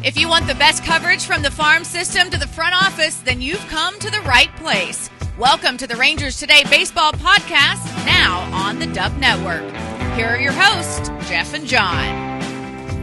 If you want the best coverage from the farm system to the front office, then you've come to the right place. Welcome to the Rangers Today Baseball Podcast, now on the Dub Network. Here are your hosts, Jeff and John.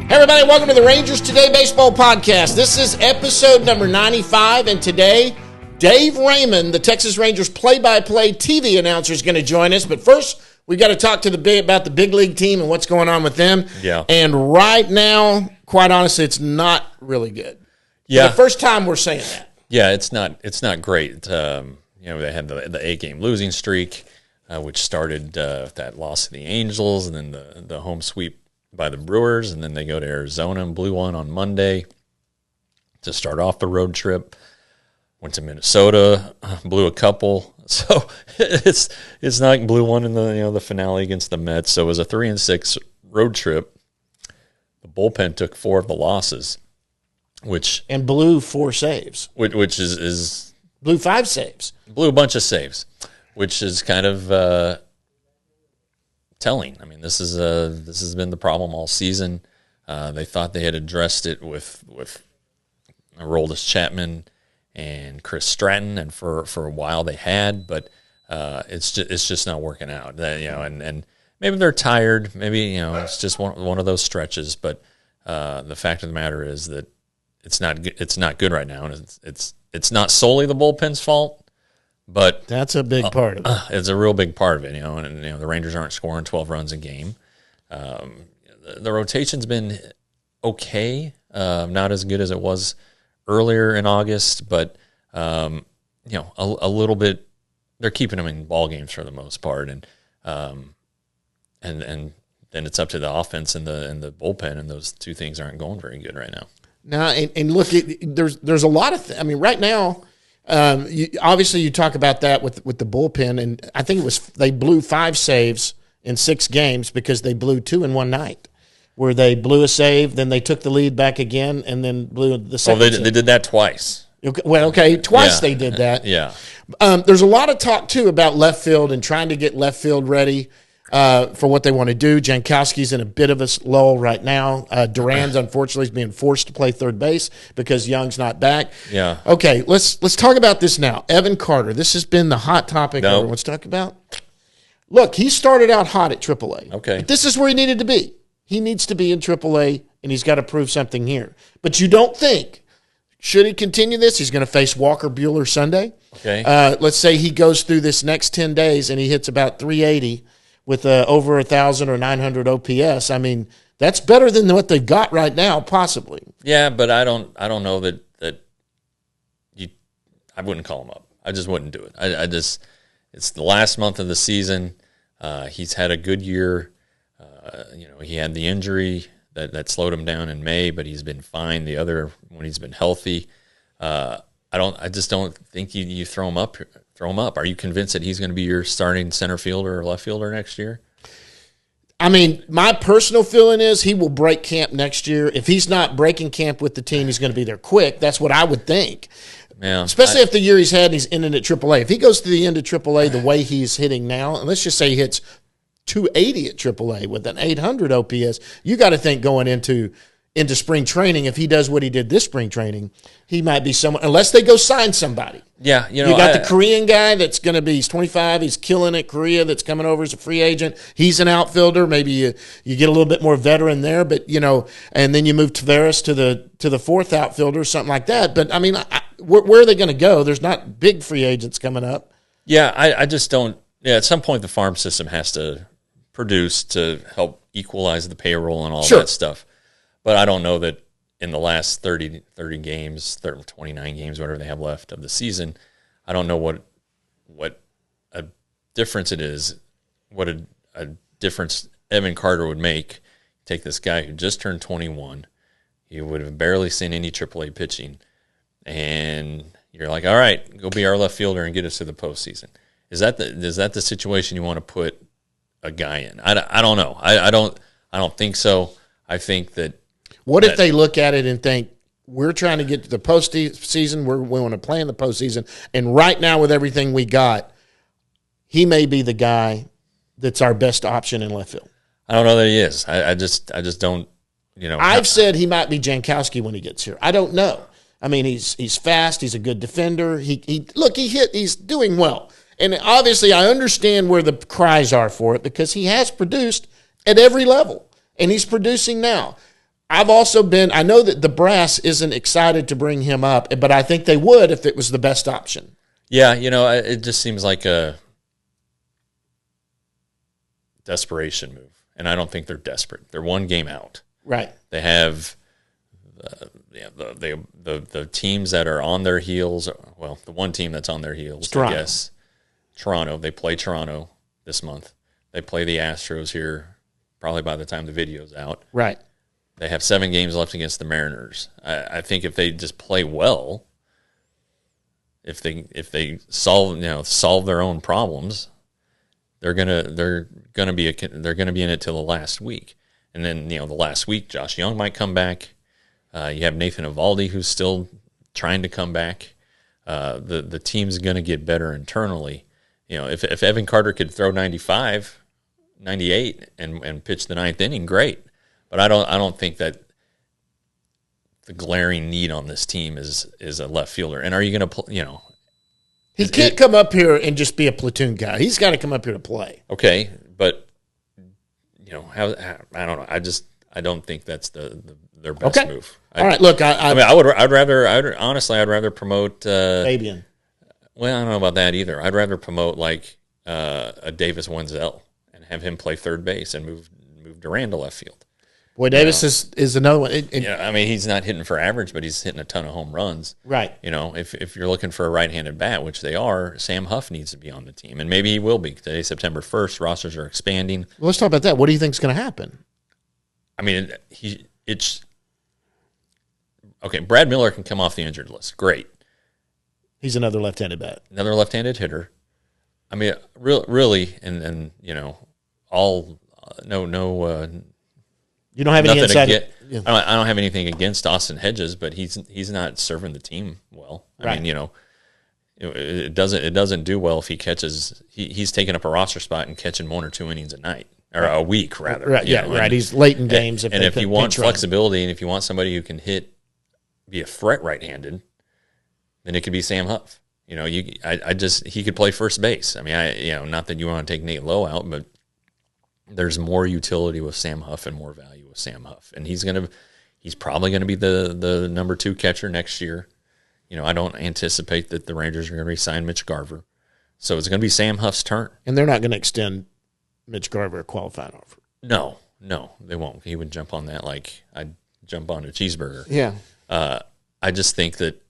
Hey everybody, welcome to the Rangers Today Baseball Podcast. This is episode number 95, and today, Dave Raymond, the Texas Rangers play-by-play TV announcer, is going to join us. But first, we've got to talk to about the big league team and what's going on with them. Yeah. And right now, quite honestly, it's not really good. Yeah. For the first time we're saying that. Yeah, it's not great. They had the 8-game losing streak, which started with that loss to the Angels, and then the home sweep by the Brewers, and then they go to Arizona and blew one on Monday to start off the road trip. Went to Minnesota, blew a couple. So it's not like blew one in the finale against the Mets. So it was a 3-6 road trip. The bullpen took 4 of the losses, and blew 4 saves, which is blew 5 saves, blew a bunch of saves, which is kind of telling. I mean, this has been the problem all season. They thought they had addressed it with Aroldis Chapman and Chris Stratton, and for a while they had, but it's just not working out. And maybe they're tired. Maybe it's just one of those stretches. But the fact of the matter is that it's not good right now, and it's not solely the bullpen's fault. But that's a big part of it. It's a real big part of it, and the Rangers aren't scoring 12 runs a game. The rotation's been okay, not as good as it was earlier in August, but a little bit. They're keeping them in ball games for the most part, and then it's up to the offense and the bullpen, and those two things aren't going very good right now. Now, and look, there's a lot of. I mean, right now. Obviously, you talk about that with the bullpen, and I think they blew 5 saves in 6 games because they blew 2 in one night, where they blew a save, then they took the lead back again, and then blew the second. Well, they did that twice. Okay, twice they did that. Yeah. There's a lot of talk too about left field and trying to get left field ready for what they want to do. Jankowski's in a bit of a lull right now. Duran's unfortunately is being forced to play third base because Young's not back. Yeah. Okay, let's talk about this now. Evan Carter. This has been the hot topic everyone's talking about. Look, he started out hot at AAA. Okay. But this is where he needed to be. He needs to be in AAA, and he's got to prove something here. But you don't think, should he continue this, he's going to face Walker Buehler Sunday. Okay. Let's say he goes through this next 10 days and he hits about 380 with over 1,000 or 900 OPS. I mean, that's better than what they've got right now, possibly. Yeah, but I don't know that I wouldn't call him up. I just wouldn't do it. It's the last month of the season. He's had a good year. He had the injury that slowed him down in May, but he's been fine when he's been healthy. I just don't think you throw him up. Are you convinced that he's going to be your starting center fielder or left fielder next year? I mean, my personal feeling is he will break camp next year. If he's not breaking camp with the team, he's going to be there quick. That's what I would think. Yeah, especially if the year he's had and he's ending at AAA. If he goes to the end of AAA the way he's hitting now, and let's just say he hits 280 at AAA with an 800 OPS, you got to think going into spring training, if he does what he did this spring training, he might be someone, unless they go sign somebody. Yeah, you got the Korean guy that's going to be, he's 25, he's killing it, Korea, that's coming over as a free agent. He's an outfielder. Maybe you get a little bit more veteran there, but and then you move Tavares to the 4th outfielder, something like that. But I mean, where are they going to go? There's not big free agents coming up. Yeah, I just don't. Yeah, at some point the farm system has to produce to help equalize the payroll and all that stuff. But I don't know that in the last 30 games, 29 games, whatever they have left of the season, I don't know what a difference it is, what a difference Evan Carter would make. Take this guy who just turned 21, he would have barely seen any AAA pitching, and you're like, all right, go be our left fielder and get us to the postseason. Is that the situation you want to put a guy in? I don't know. I don't think so. I think that. What if they look at it and think, we're trying to get to the postseason, we want to play in the postseason, and right now with everything we got, he may be the guy that's our best option in left field? I don't know that he is. I just don't I've said he might be Jankowski when he gets here. I don't know. I mean, he's fast. He's a good defender. He's doing well. And obviously I understand where the cries are for it because he has produced at every level, and he's producing now. I know that the brass isn't excited to bring him up, but I think they would if it was the best option. Yeah, it just seems like a desperation move. And I don't think they're desperate. They're one game out. Right. They have the teams that are on their heels. Well, the one team that's on their heels, I guess. Toronto. They play Toronto this month. They play the Astros here probably by the time the video's out. Right. They have 7 games left against the Mariners. I think if they just play well, if they solve their own problems, they're gonna be in it till the last week. And then the last week, Josh Young might come back. You have Nathan Eovaldi who's still trying to come back. The team's gonna get better internally. If Evan Carter could throw 95, 98 and pitch the 9th inning, great. But I don't think that the glaring need on this team is a left fielder. And are you going to he can't come up here and just be a platoon guy. He's got to come up here to play. Okay, but how I don't know. I don't think that's their best move. All right, look, I'd rather promote Fabian. Well, I don't know about that either. I'd rather promote like a Davis Wenzel and have him play third base and move Duran to left field. Boy, Davis is another one. He's not hitting for average, but he's hitting a ton of home runs. Right. If you're looking for a right-handed bat, which they are, Sam Huff needs to be on the team, and maybe he will be. Today, September 1st, rosters are expanding. Well, let's talk about that. What do you think is going to happen? I mean, okay. Brad Miller can come off the injured list. Great. He's another left-handed bat. Another left-handed hitter. I mean, really, and all no. You don't have any inside. I don't have anything against Austin Hedges, but he's not serving the team well. I mean, it doesn't do well if he catches. He's taking up a roster spot and catching 1 or 2 innings a night or a week rather. Right. Right. He's late in games. And if you want flexibility and if you want somebody who can be a threat right-handed, then it could be Sam Huff. He could play first base. I mean, not that you want to take Nate Lowe out, but there's more utility with Sam Huff and more value with Sam Huff. And he's probably going to be the number 2 catcher next year. I don't anticipate that the Rangers are going to re-sign Mitch Garver. So it's going to be Sam Huff's turn. And they're not going to extend Mitch Garver a qualifying offer. No, they won't. He would jump on that like I'd jump on a cheeseburger. Yeah. I just think that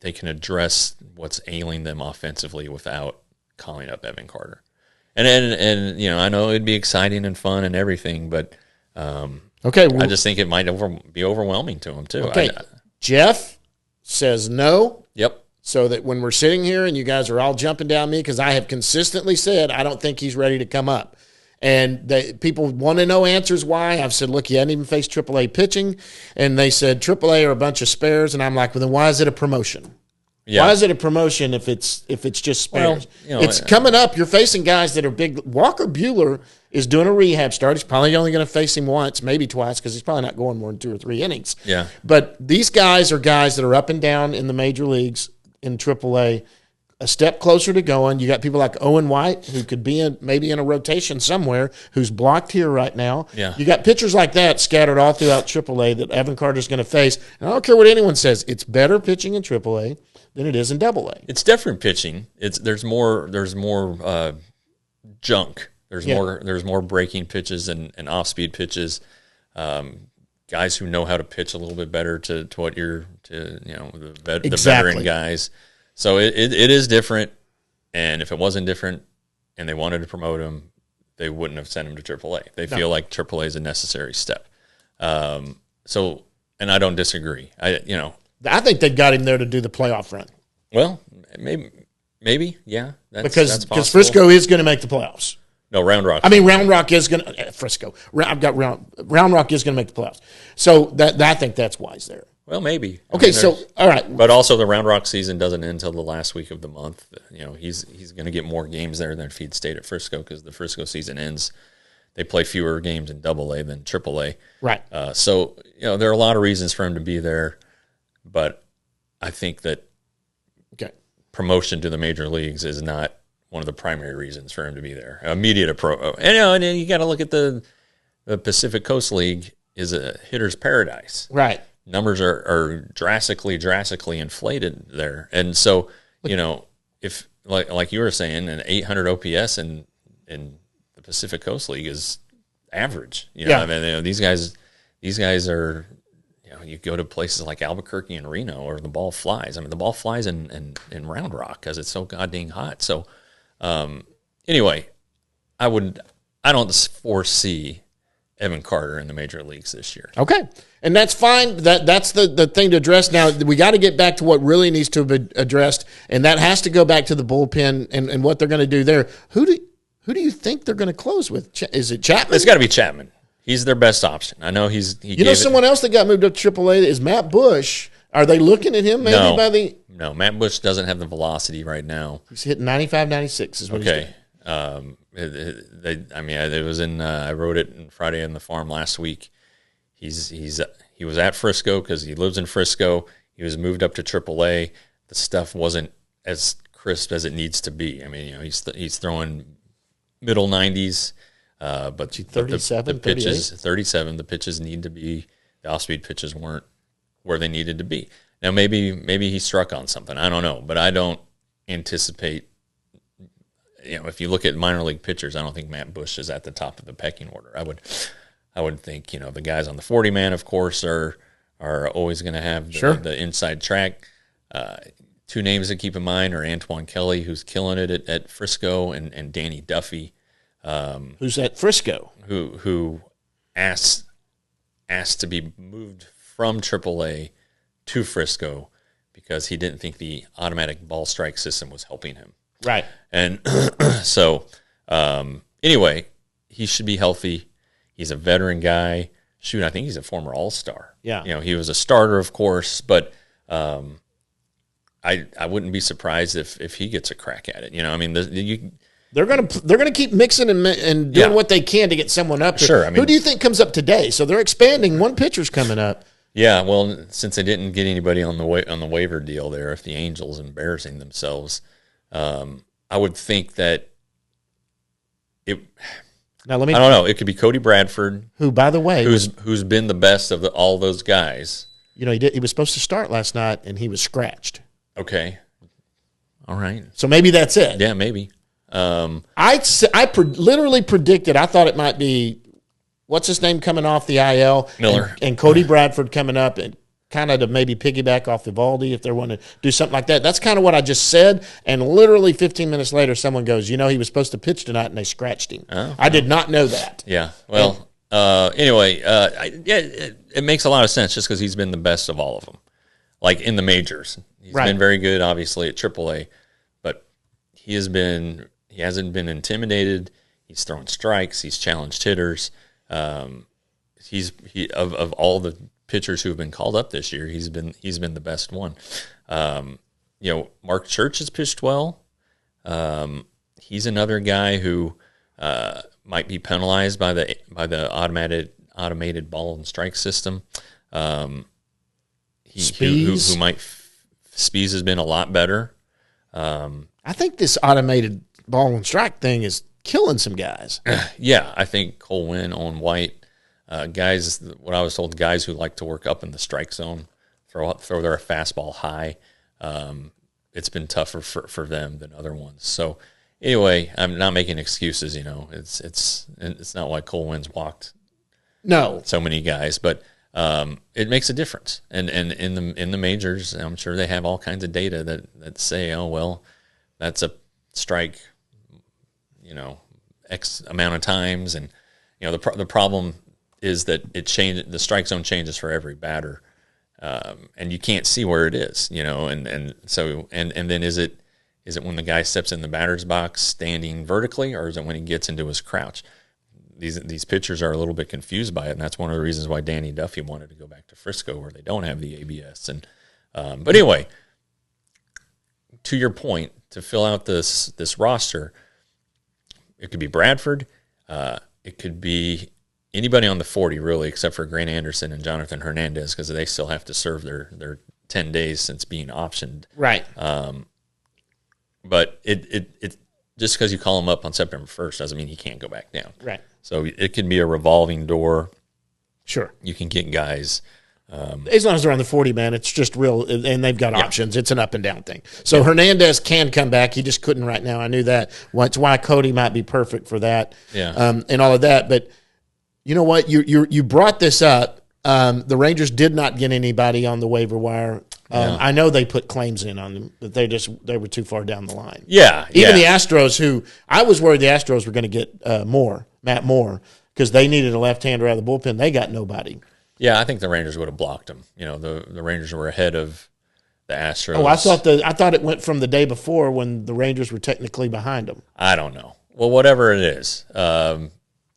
they can address what's ailing them offensively without calling up Evan Carter. And I know it'd be exciting and fun and everything, but I just think it might be overwhelming to him too. Okay, Jeff says no. Yep. So that when we're sitting here and you guys are all jumping down me because I have consistently said I don't think he's ready to come up. And people want to know answers why. I've said, look, he hadn't even faced AAA pitching. And they said AAA are a bunch of spares. And I'm like, well, then why is it a promotion? Yeah. Why is it a promotion if it's just spares? Well, it's coming up. You're facing guys that are big. Walker Buehler is doing a rehab start. He's probably only going to face him once, maybe twice, because he's probably not going more than 2 or 3 innings. Yeah. But these guys are guys that are up and down in the major leagues in AAA, a step closer to going. You got people like Owen White, who could be maybe in a rotation somewhere, who's blocked here right now. Yeah. You got pitchers like that scattered all throughout AAA that Evan Carter's going to face. And I don't care what anyone says. It's better pitching in AAA than it is in AA. It's different pitching. There's more junk. There's more breaking pitches and off speed pitches. Guys who know how to pitch a little bit better to what the veteran guys. So it is different. And if it wasn't different and they wanted to promote him, they wouldn't have sent him to AAA. They feel like AAA is a necessary step. And I don't disagree. I think they got him there to do the playoff run. Well, maybe, yeah. Because Frisco is going to make the playoffs. No, Round Rock. I mean, Round Rock is going to Frisco. Round Rock is going to make the playoffs. So I think that's why he's there. Well, maybe. Okay, all right. But also the Round Rock season doesn't end until the last week of the month. He's going to get more games there than if he'd stayed at Frisco because the Frisco season ends they play fewer games in AA than AAA. Right. So, there are a lot of reasons for him to be there, but I think that promotion to the major leagues is not one of the primary reasons for him to be there. Immediate approach. And then you got to look at the Pacific Coast League is a hitter's paradise. Right. Numbers are drastically inflated there. And so, if like you were saying, an 800 OPS in the Pacific Coast League is average. I mean, these guys are, you go to places like Albuquerque and Reno, or the ball flies. I mean, the ball flies in Round Rock because it's so goddamn hot. So, anyway, I don't foresee Evan Carter in the major leagues this year. Okay. And that's fine. That's the thing to address. Now, we got to get back to what really needs to be addressed, and that has to go back to the bullpen and what they're going to do there. Who do you think they're going to close with? Is it Chapman? It's got to be Chapman. He's their best option. I know someone else that got moved up to AAA is Matt Bush. Are they looking at him maybe No, Matt Bush doesn't have the velocity right now. He's hitting 95, 96 is what he's doing. It was in. I wrote it on Friday in the Farm last week. He was at Frisco because he lives in Frisco. He was moved up to AAA. The stuff wasn't as crisp as it needs to be. I mean, he's throwing middle 90s, but 37, the pitches 37. The pitches need to be, the off-speed pitches weren't where they needed to be. Now maybe he struck on something. I don't know, but I don't anticipate. If you look at minor league pitchers, I don't think Matt Bush is at the top of the pecking order. I would think, the guys on the 40-man, of course, are always going to have the inside track. Two names to keep in mind are Antoine Kelly, who's killing it at Frisco, and Danny Duffy, who's at Frisco, who asked to be moved from AAA to Frisco because he didn't think the automatic ball strike system was helping him. Right. And so, anyway, he should be healthy. He's a veteran guy. Shoot, I think he's a former All-Star. Yeah. He was a starter, of course, but I wouldn't be surprised if he gets a crack at it. They're gonna keep mixing and doing what they can to get someone up. Sure. Who do you think comes up today? So they're expanding. One pitcher's coming up. Yeah. Well, since they didn't get anybody on the waiver deal there, if the Angels embarrassing themselves, I would think that it. Now I don't know. It could be Cody Bradford, who, by the way, who's been the best of all those guys. He was supposed to start last night, and he was scratched. Okay. All right. So maybe that's it. Yeah, maybe. Literally predicted. I thought it might be what's his name coming off the IL, Miller, and Cody Bradford coming up, and kind of to maybe piggyback off Evaldi if they want to do something like that. That's kind of what I just said. And literally 15 minutes later, someone goes, he was supposed to pitch tonight, and they scratched him. Oh, I did not know that. Yeah. Well, anyway, it makes a lot of sense just because he's been the best of all of them. Like in the majors. He's been very good, obviously, at AAA. But he hasn't been intimidated. He's thrown strikes. He's challenged hitters. Of all the pitchers who have been called up this year, he's been the best one. Mark Church has pitched well. He's another guy who might be penalized by the automated ball and strike system. Spees has been a lot better. I think this automated ball and strike thing is killing some guys. Yeah, I think Cole Winn, Owen White, guys. What I was told, guys who like to work up in the strike zone, throw their fastball high. It's been tougher for them than other ones. So anyway, I'm not making excuses. It's not like Cole Winn's walked so many guys, but it makes a difference. And in the majors, I'm sure they have all kinds of data that say, oh well, that's a strike, X amount of times, and the problem is that the strike zone changes for every batter, and you can't see where it is, and so then is it when the guy steps in the batter's box standing vertically, or is it when he gets into his crouch? These pitchers are a little bit confused by it, and that's one of the reasons why Danny Duffy wanted to go back to Frisco, where they don't have the ABS. And but anyway, to your point, to fill out this roster, it could be Bradford. it could be anybody on the 40, really, except for Grant Anderson and Jonathan Hernandez, because they still have to serve their 10 days since being optioned. Right. But it just because you call him up on September 1st doesn't mean he can't go back down. Right. So it can be a revolving door. Sure. You can get guys. As long as they're on the 40, man, it's just real, and they've got options. It's an up and down thing. So Hernandez can come back. He just couldn't right now. I knew that. That's why Cody might be perfect for that. Yeah. And all of that. But you know what? You brought this up. The Rangers did not get anybody on the waiver wire. I know they put claims in on them, but they were too far down the line. Yeah. Even the Astros, who I was worried the Astros were going to get Matt Moore, because they needed a left-hander out of the bullpen. They got nobody. Yeah, I think the Rangers would have blocked him. You know, the Rangers were ahead of the Astros. Oh, I thought it went from the day before when the Rangers were technically behind them. I don't know. Well, whatever it is. No,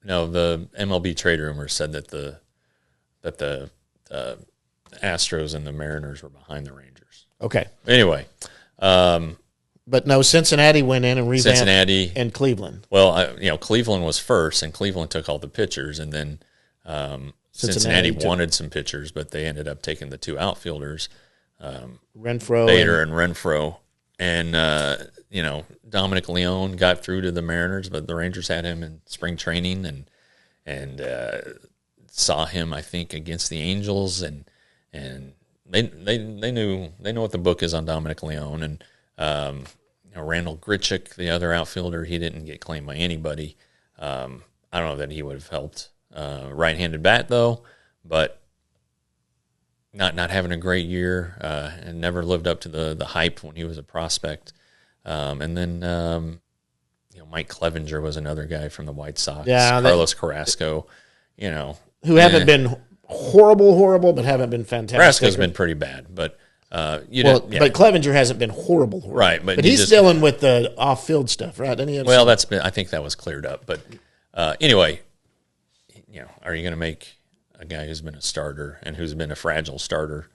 the MLB trade rumors said that the Astros and the Mariners were behind the Rangers. Okay. Anyway. But no, Cincinnati went in and revamped. Cincinnati. And Cleveland. Well, Cleveland was first, and Cleveland took all the pitchers, and then Cincinnati wanted some pitchers, but they ended up taking the two outfielders, Renfroe. Bader and Renfroe. And, Dominic Leone got through to the Mariners, but the Rangers had him in spring training and saw him, I think, against the Angels, and they know what the book is on Dominic Leone. And Randall Grichuk, the other outfielder, he didn't get claimed by anybody. I don't know that he would have helped. Right-handed bat, though, but not having a great year, and never lived up to the hype when he was a prospect. And then Mike Clevenger was another guy from the White Sox. Yeah, Carlos Carrasco, who haven't been horrible, but haven't been fantastic. Carrasco's been pretty bad, but but Clevenger hasn't been horrible. Right, but he's dealing with the off-field stuff, right? I think that was cleared up, but anyway. Are you going to make a guy who's been a starter and who's been a fragile starter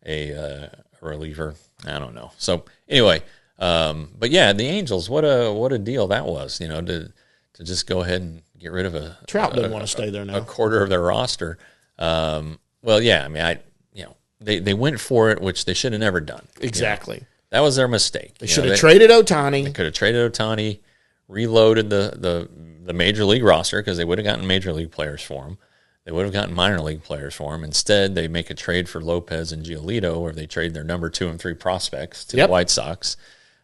a reliever? I don't know. So anyway, but yeah, the Angels, what a deal that was. To just go ahead and get rid of Trout doesn't want to stay there now. A quarter of their roster. Well, yeah, I mean, they went for it, which they should have never done. Exactly. That was their mistake. They should have traded Ohtani. They could have traded Ohtani. Reloaded the major league roster, because they would have gotten major league players for him. They would have gotten minor league players for him. Instead, they make a trade for Lopez and Giolito, where they trade their number 2 and 3 prospects to the White Sox.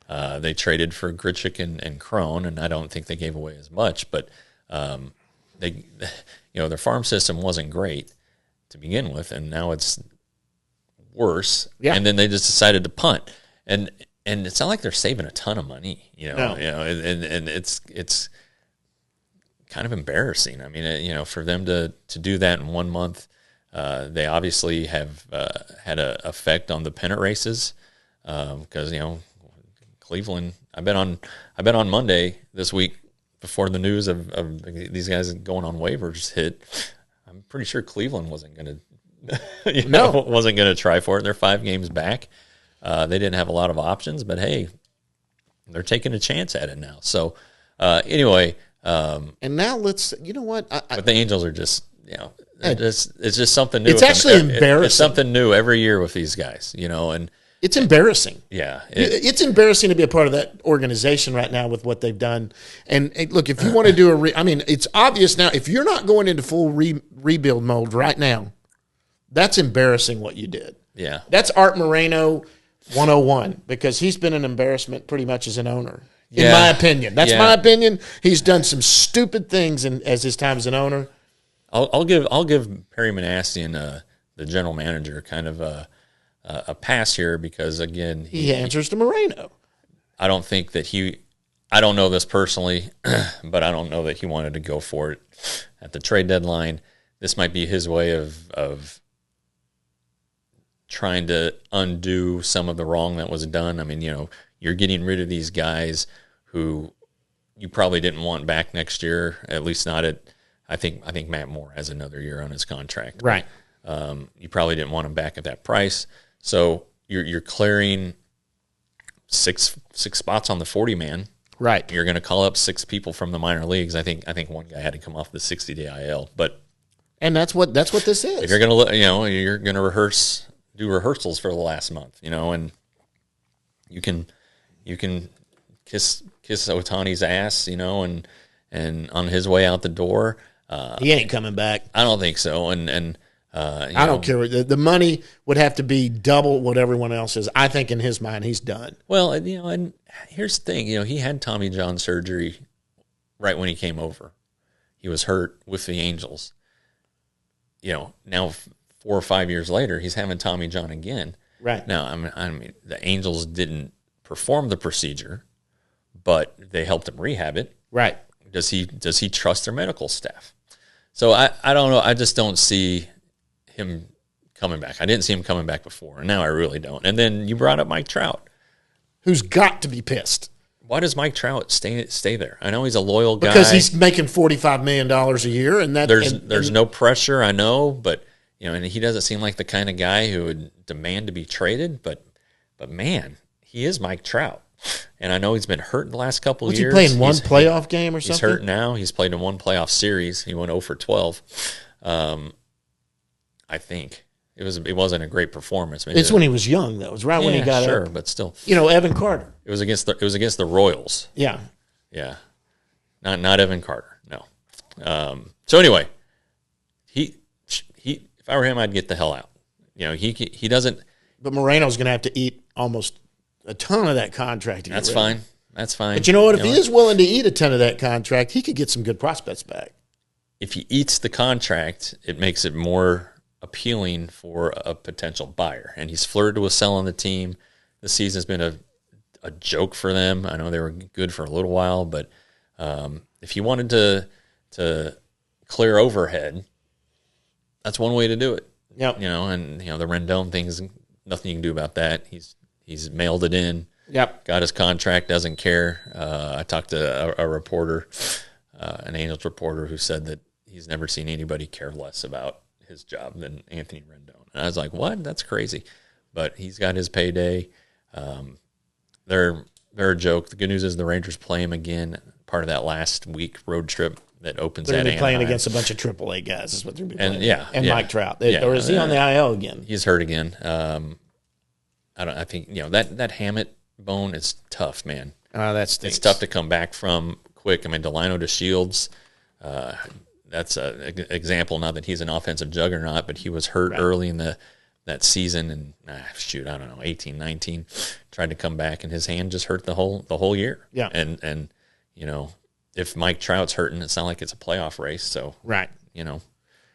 They traded for Grichuk and Crone, and I don't think they gave away as much, but their farm system wasn't great to begin with, and now it's worse. Yeah. And then they just decided to punt. And it's not like they're saving a ton of money, No. And it's kind of embarrassing. I mean, for them to do that in 1 month, they obviously have had an effect on the pennant races, because Cleveland. I bet on Monday this week, before the news of these guys going on waivers hit, I'm pretty sure Cleveland wasn't going to wasn't going to try for it. They're 5 games back. They didn't have a lot of options, but hey, they're taking a chance at it now. So anyway, and now you know what? But the Angels are just it's just something new. It's actually embarrassing. It's something new every year with these guys, and it's embarrassing. Yeah, it's embarrassing to be a part of that organization right now with what they've done. And look, if you want to do it's obvious now. If you're not going into full rebuild mode right now, that's embarrassing what you did. Yeah, that's Art Moreno 101, because he's been an embarrassment pretty much as an owner, in my opinion. That's my opinion. He's done some stupid things as his time as an owner. I'll give Perry Manassian, the general manager, kind of a pass here, because again he answers to Moreno. I don't think that I don't know this personally, but I don't know that he wanted to go for it at the trade deadline. This might be his way of trying to undo some of the wrong that was done. I mean, you're getting rid of these guys who you probably didn't want back next year, at least not at. I think Matt Moore has another year on his contract. Right. You probably didn't want him back at that price, so you're clearing six spots on the 40-man. Right. You're going to call up 6 people from the minor leagues. I think one guy had to come off the 60-day IL, and that's what this is. if you're going to, you're going to do rehearsals for the last month, and you can kiss Ohtani's ass, and on his way out the door. He ain't coming back. I don't think so. And I don't care. The money would have to be double what everyone else is. I think in his mind, he's done. Well, and here's the thing. He had Tommy John surgery right when he came over. He was hurt with the Angels. Now 4 or 5 years later, he's having Tommy John again. Right. Now, I mean, the Angels didn't perform the procedure, but they helped him rehab it. Right. Does he trust their medical staff? So I don't know. I just don't see him coming back. I didn't see him coming back before, and now I really don't. And then you brought up Mike Trout, who's got to be pissed. Why does Mike Trout stay there? I know he's a loyal guy because he's making $45 million a year, and that there's no pressure. I know, but and he doesn't seem like the kind of guy who would demand to be traded. But man, he is Mike Trout. And I know he's been hurt the last couple of years. Was he playing one playoff game or something? He's hurt now. He's played in one playoff series. He went 0 for 12. I think it wasn't a great performance. Maybe it's when he was young, though. It was right when he got up. But still, Evan Carter. It was against the Royals. Yeah, not Evan Carter. No. So anyway, he if I were him, I'd get the hell out. He doesn't. But Moreno's going to have to eat almost a ton of that contract. That's fine. That's fine. But you know what? If he is willing to eat a ton of that contract, he could get some good prospects back. If he eats the contract, it makes it more appealing for a potential buyer. And he's flirted with selling the team. The season's been a joke for them. I know they were good for a little while, but if he wanted to clear overhead, that's one way to do it. Yep. And the Rendon thing's nothing you can do about that. He's mailed it in. Yep. Got his contract, doesn't care. I talked to a reporter, an Angels reporter, who said that he's never seen anybody care less about his job than Anthony Rendon. And I was like, what? That's crazy. But he's got his payday. They're a joke. The good news is the Rangers play him again, part of that last week road trip that opens they're at going to be playing Anaheim. against a bunch of AAA guys is what they're going to be playing. And Mike Trout. Or is he on the IL again? He's hurt again. I think that Hammett bone is tough, man. That stinks. It's tough to come back from quick. I mean, Delino to Shields, that's an example. Not that he's an offensive juggernaut, but he was hurt early in that season, and I don't know, 18, 19, tried to come back, and his hand just hurt the whole year. Yeah, and if Mike Trout's hurting, it's not like it's a playoff race. So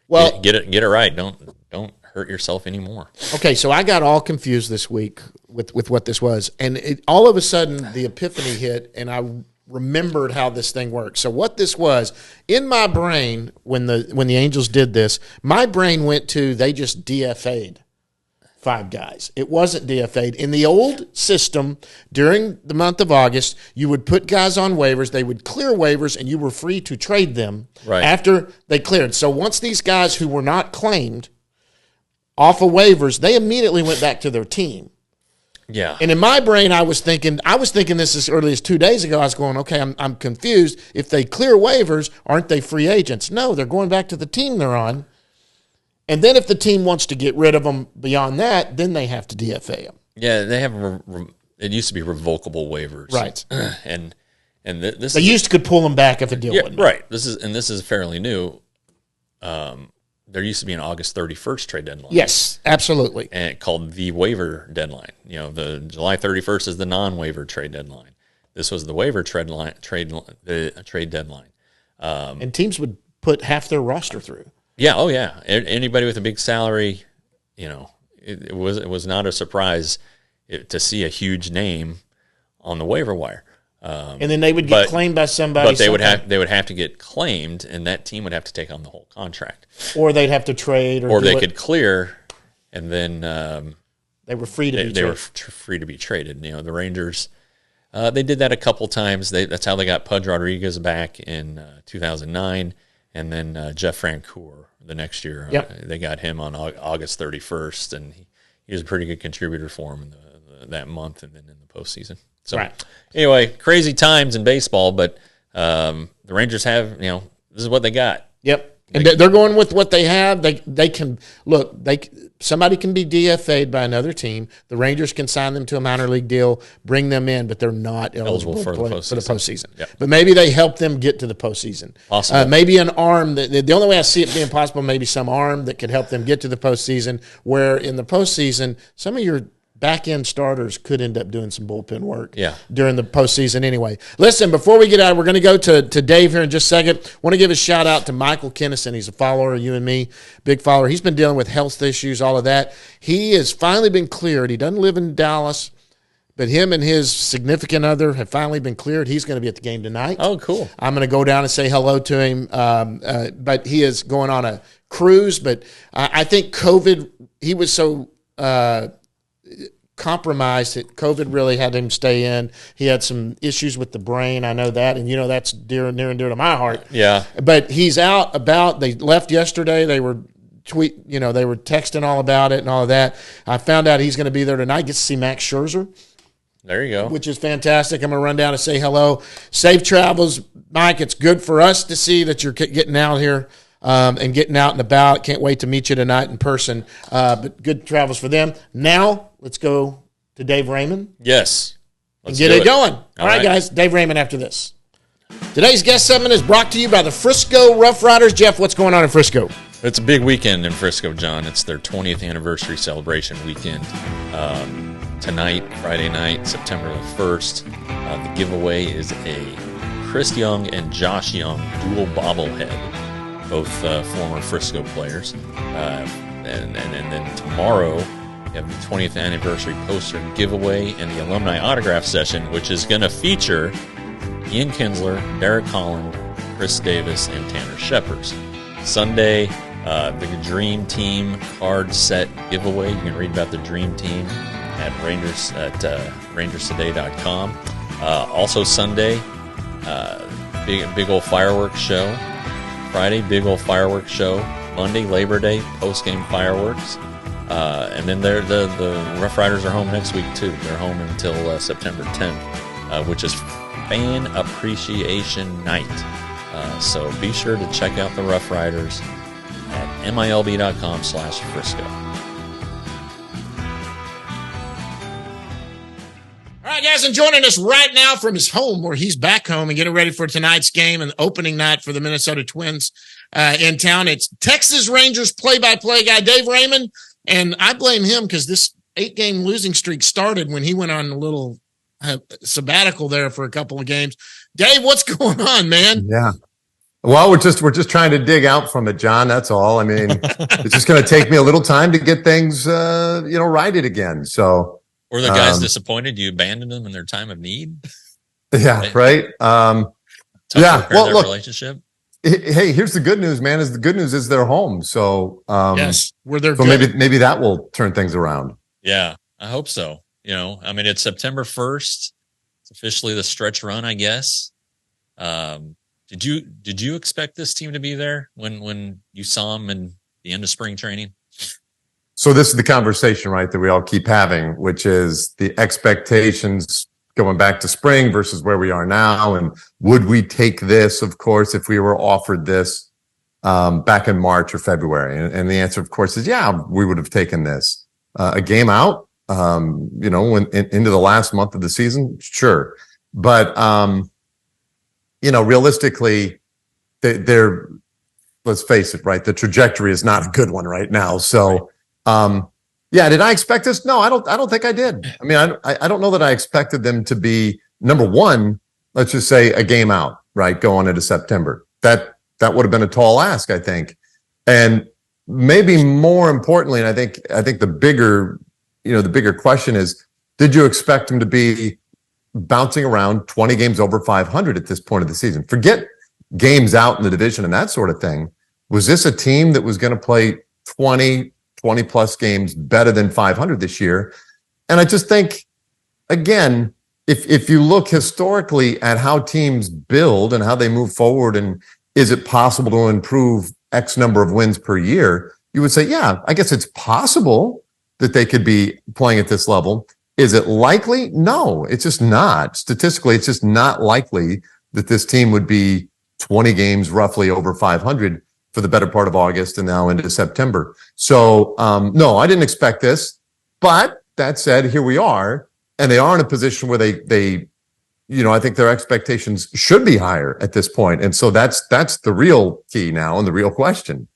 well, get it right. Don't hurt yourself anymore. Okay, so I got all confused this week with what this was, and all of a sudden the epiphany hit, and I remembered how this thing works. So what this was in my brain when the Angels did this, my brain went to they just DFA'd 5 guys. It wasn't DFA'd. In the old system, during the month of August, you would put guys on waivers. They would clear waivers, and you were free to trade them after they cleared. So once these guys who were not claimed off of waivers, they immediately went back to their team. Yeah. And in my brain, I was thinking this as early as 2 days ago. I was going, okay, I'm confused. If they clear waivers, aren't they free agents? No, they're going back to the team they're on. And then if the team wants to get rid of them beyond that, then they have to DFA them. Yeah, they have. It used to be revocable waivers, right? and this could pull them back if a deal wasn't right. This is fairly new. There used to be an August 31st trade deadline. Yes, absolutely. And called the waiver deadline. The July 31st is the non-waiver trade deadline. This was the waiver trade deadline. And teams would put half their roster through. Yeah, oh yeah. Anybody with a big salary, it was not a surprise to see a huge name on the waiver wire. And then they would get claimed by somebody. But they would have to get claimed, and that team would have to take on the whole contract. Or they'd have to trade, or they could clear, and then they were free to be traded. They were free to be traded. The Rangers, they did that a couple times. That's how they got Pudge Rodriguez back in 2009, and then Jeff Francoeur the next year. Yep. They got him on August 31st, and he was a pretty good contributor for him that month, and then in the postseason. So Right. anyway, crazy times in baseball, but the Rangers have, this is what they got. Yep. And they're going with what they have. They can look. Somebody can be DFA'd by another team. The Rangers can sign them to a minor league deal, bring them in, but they're not eligible for the postseason. Yep. But maybe they help them get to the postseason. Possible. Maybe an arm. The only way I see it being possible, maybe some arm that could help them get to the postseason. Where in the postseason, some of your back-end starters could end up doing some bullpen work during the postseason anyway. Listen, before we get out, we're going to go to Dave here in just a second. Want to give a shout-out to Michael Kennison. He's a follower of you and me, big follower. He's been dealing with health issues, all of that. He has finally been cleared. He doesn't live in Dallas, but him and his significant other have finally been cleared. He's going to be at the game tonight. Oh, cool. I'm going to go down and say hello to him, but he is going on a cruise. But I think COVID, he was so compromised that COVID really had him stay in. He had some issues with the brain. I know that, and that's near and dear to my heart. Yeah. But he's out about. They left yesterday. They were they were texting all about it and all of that. I found out he's going to be there tonight. Gets to see Max Scherzer. There you go. Which is fantastic. I'm going to run down and say hello. Safe travels, Mike. It's good for us to see that you're getting out here. And getting out and about. Can't wait to meet you tonight in person. But good travels for them. Now, let's go to Dave Raymond. Yes. And get it going. All right, guys. Dave Raymond after this. Today's guest segment is brought to you by the Frisco Rough Riders. Jeff, what's going on in Frisco? It's a big weekend in Frisco, John. It's their 20th anniversary celebration weekend. Tonight, Friday night, September the 1st, the giveaway is a Chris Young and Josh Young dual bobblehead. Both former Frisco players. And then tomorrow, we have the 20th anniversary poster giveaway and the alumni autograph session, which is going to feature Ian Kinsler, Derek Holland, Chris Davis, and Tanner Sheppers. Sunday, the Dream Team card set giveaway. You can read about the Dream Team at rangerstoday.com. Also Sunday, big old fireworks show. Friday, big old fireworks show. Monday, Labor Day, post-game fireworks. And then the Rough Riders are home next week, too. They're home until September 10th, which is Fan Appreciation Night. So be sure to check out the Rough Riders at milb.com/Frisco. All right, guys, and joining us right now from his home, where he's back home and getting ready for tonight's game and opening night for the Minnesota Twins in town. It's Texas Rangers play-by-play guy, Dave Raymond, and I blame him because this 8-game losing streak started when he went on a little sabbatical there for a couple of games. Dave, what's going on, man? Yeah. Well, we're just trying to dig out from it, John. That's all. I mean, it's just going to take me a little time to get things, righted again. So. Were the guys disappointed you abandoned them in their time of need? Yeah, right. Well, look, relationship. Hey, here's the good news, man. The good news is they're home. So yes, they're so good. maybe that will turn things around. Yeah, I hope so. It's September 1st. It's officially the stretch run, I guess. Did you expect this team to be there when you saw them in the end of spring training? So this is the conversation, right, that we all keep having, which is the expectations going back to spring versus where we are now. And would we take this, of course, if we were offered this back in March or February? And the answer, of course, is yeah, we would have taken this. A game out, into the last month of the season, sure. But, realistically, they're, let's face it, right, the trajectory is not a good one right now. So, did I expect this? No, I don't think I did. I mean, I don't know that I expected them to be number one. Let's just say a game out, right? Going into September. That would have been a tall ask, I think. And maybe more importantly, and I think the bigger question is, did you expect them to be bouncing around 20 games over 500 at this point of the season? Forget games out in the division and that sort of thing. Was this a team that was going to play 20 plus games better than 500 this year? And I just think, again, if you look historically at how teams build and how they move forward, and is it possible to improve X number of wins per year, you would say, yeah, I guess it's possible that they could be playing at this level. Is it likely? No, it's just not. Statistically, it's just not likely that this team would be 20 games roughly over 500 for the better part of August and now into September. So, no, I didn't expect this. But that said, here we are, and they are in a position where they I think their expectations should be higher at this point. And so that's the real key now and the real question.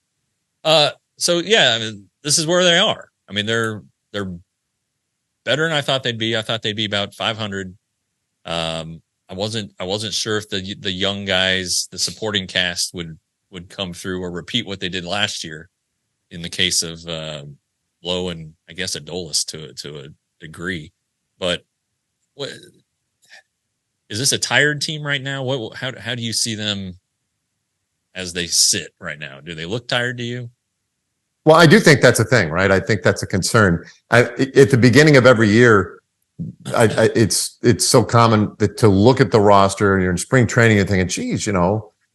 So yeah, I mean, this is where they are. I mean, they're better than I thought they'd be. I thought they'd be about 500. I wasn't sure if the young guys, the supporting cast would come through or repeat what they did last year in the case of Lowe and I guess Adolis to a degree. But what is this a tired team right now? How do you see them as they sit right now? Do they look tired to you? Well, I do think that's a thing, right? I think that's a concern. At the beginning of every year, it's so common to look at the roster and you're in spring training and thinking, geez,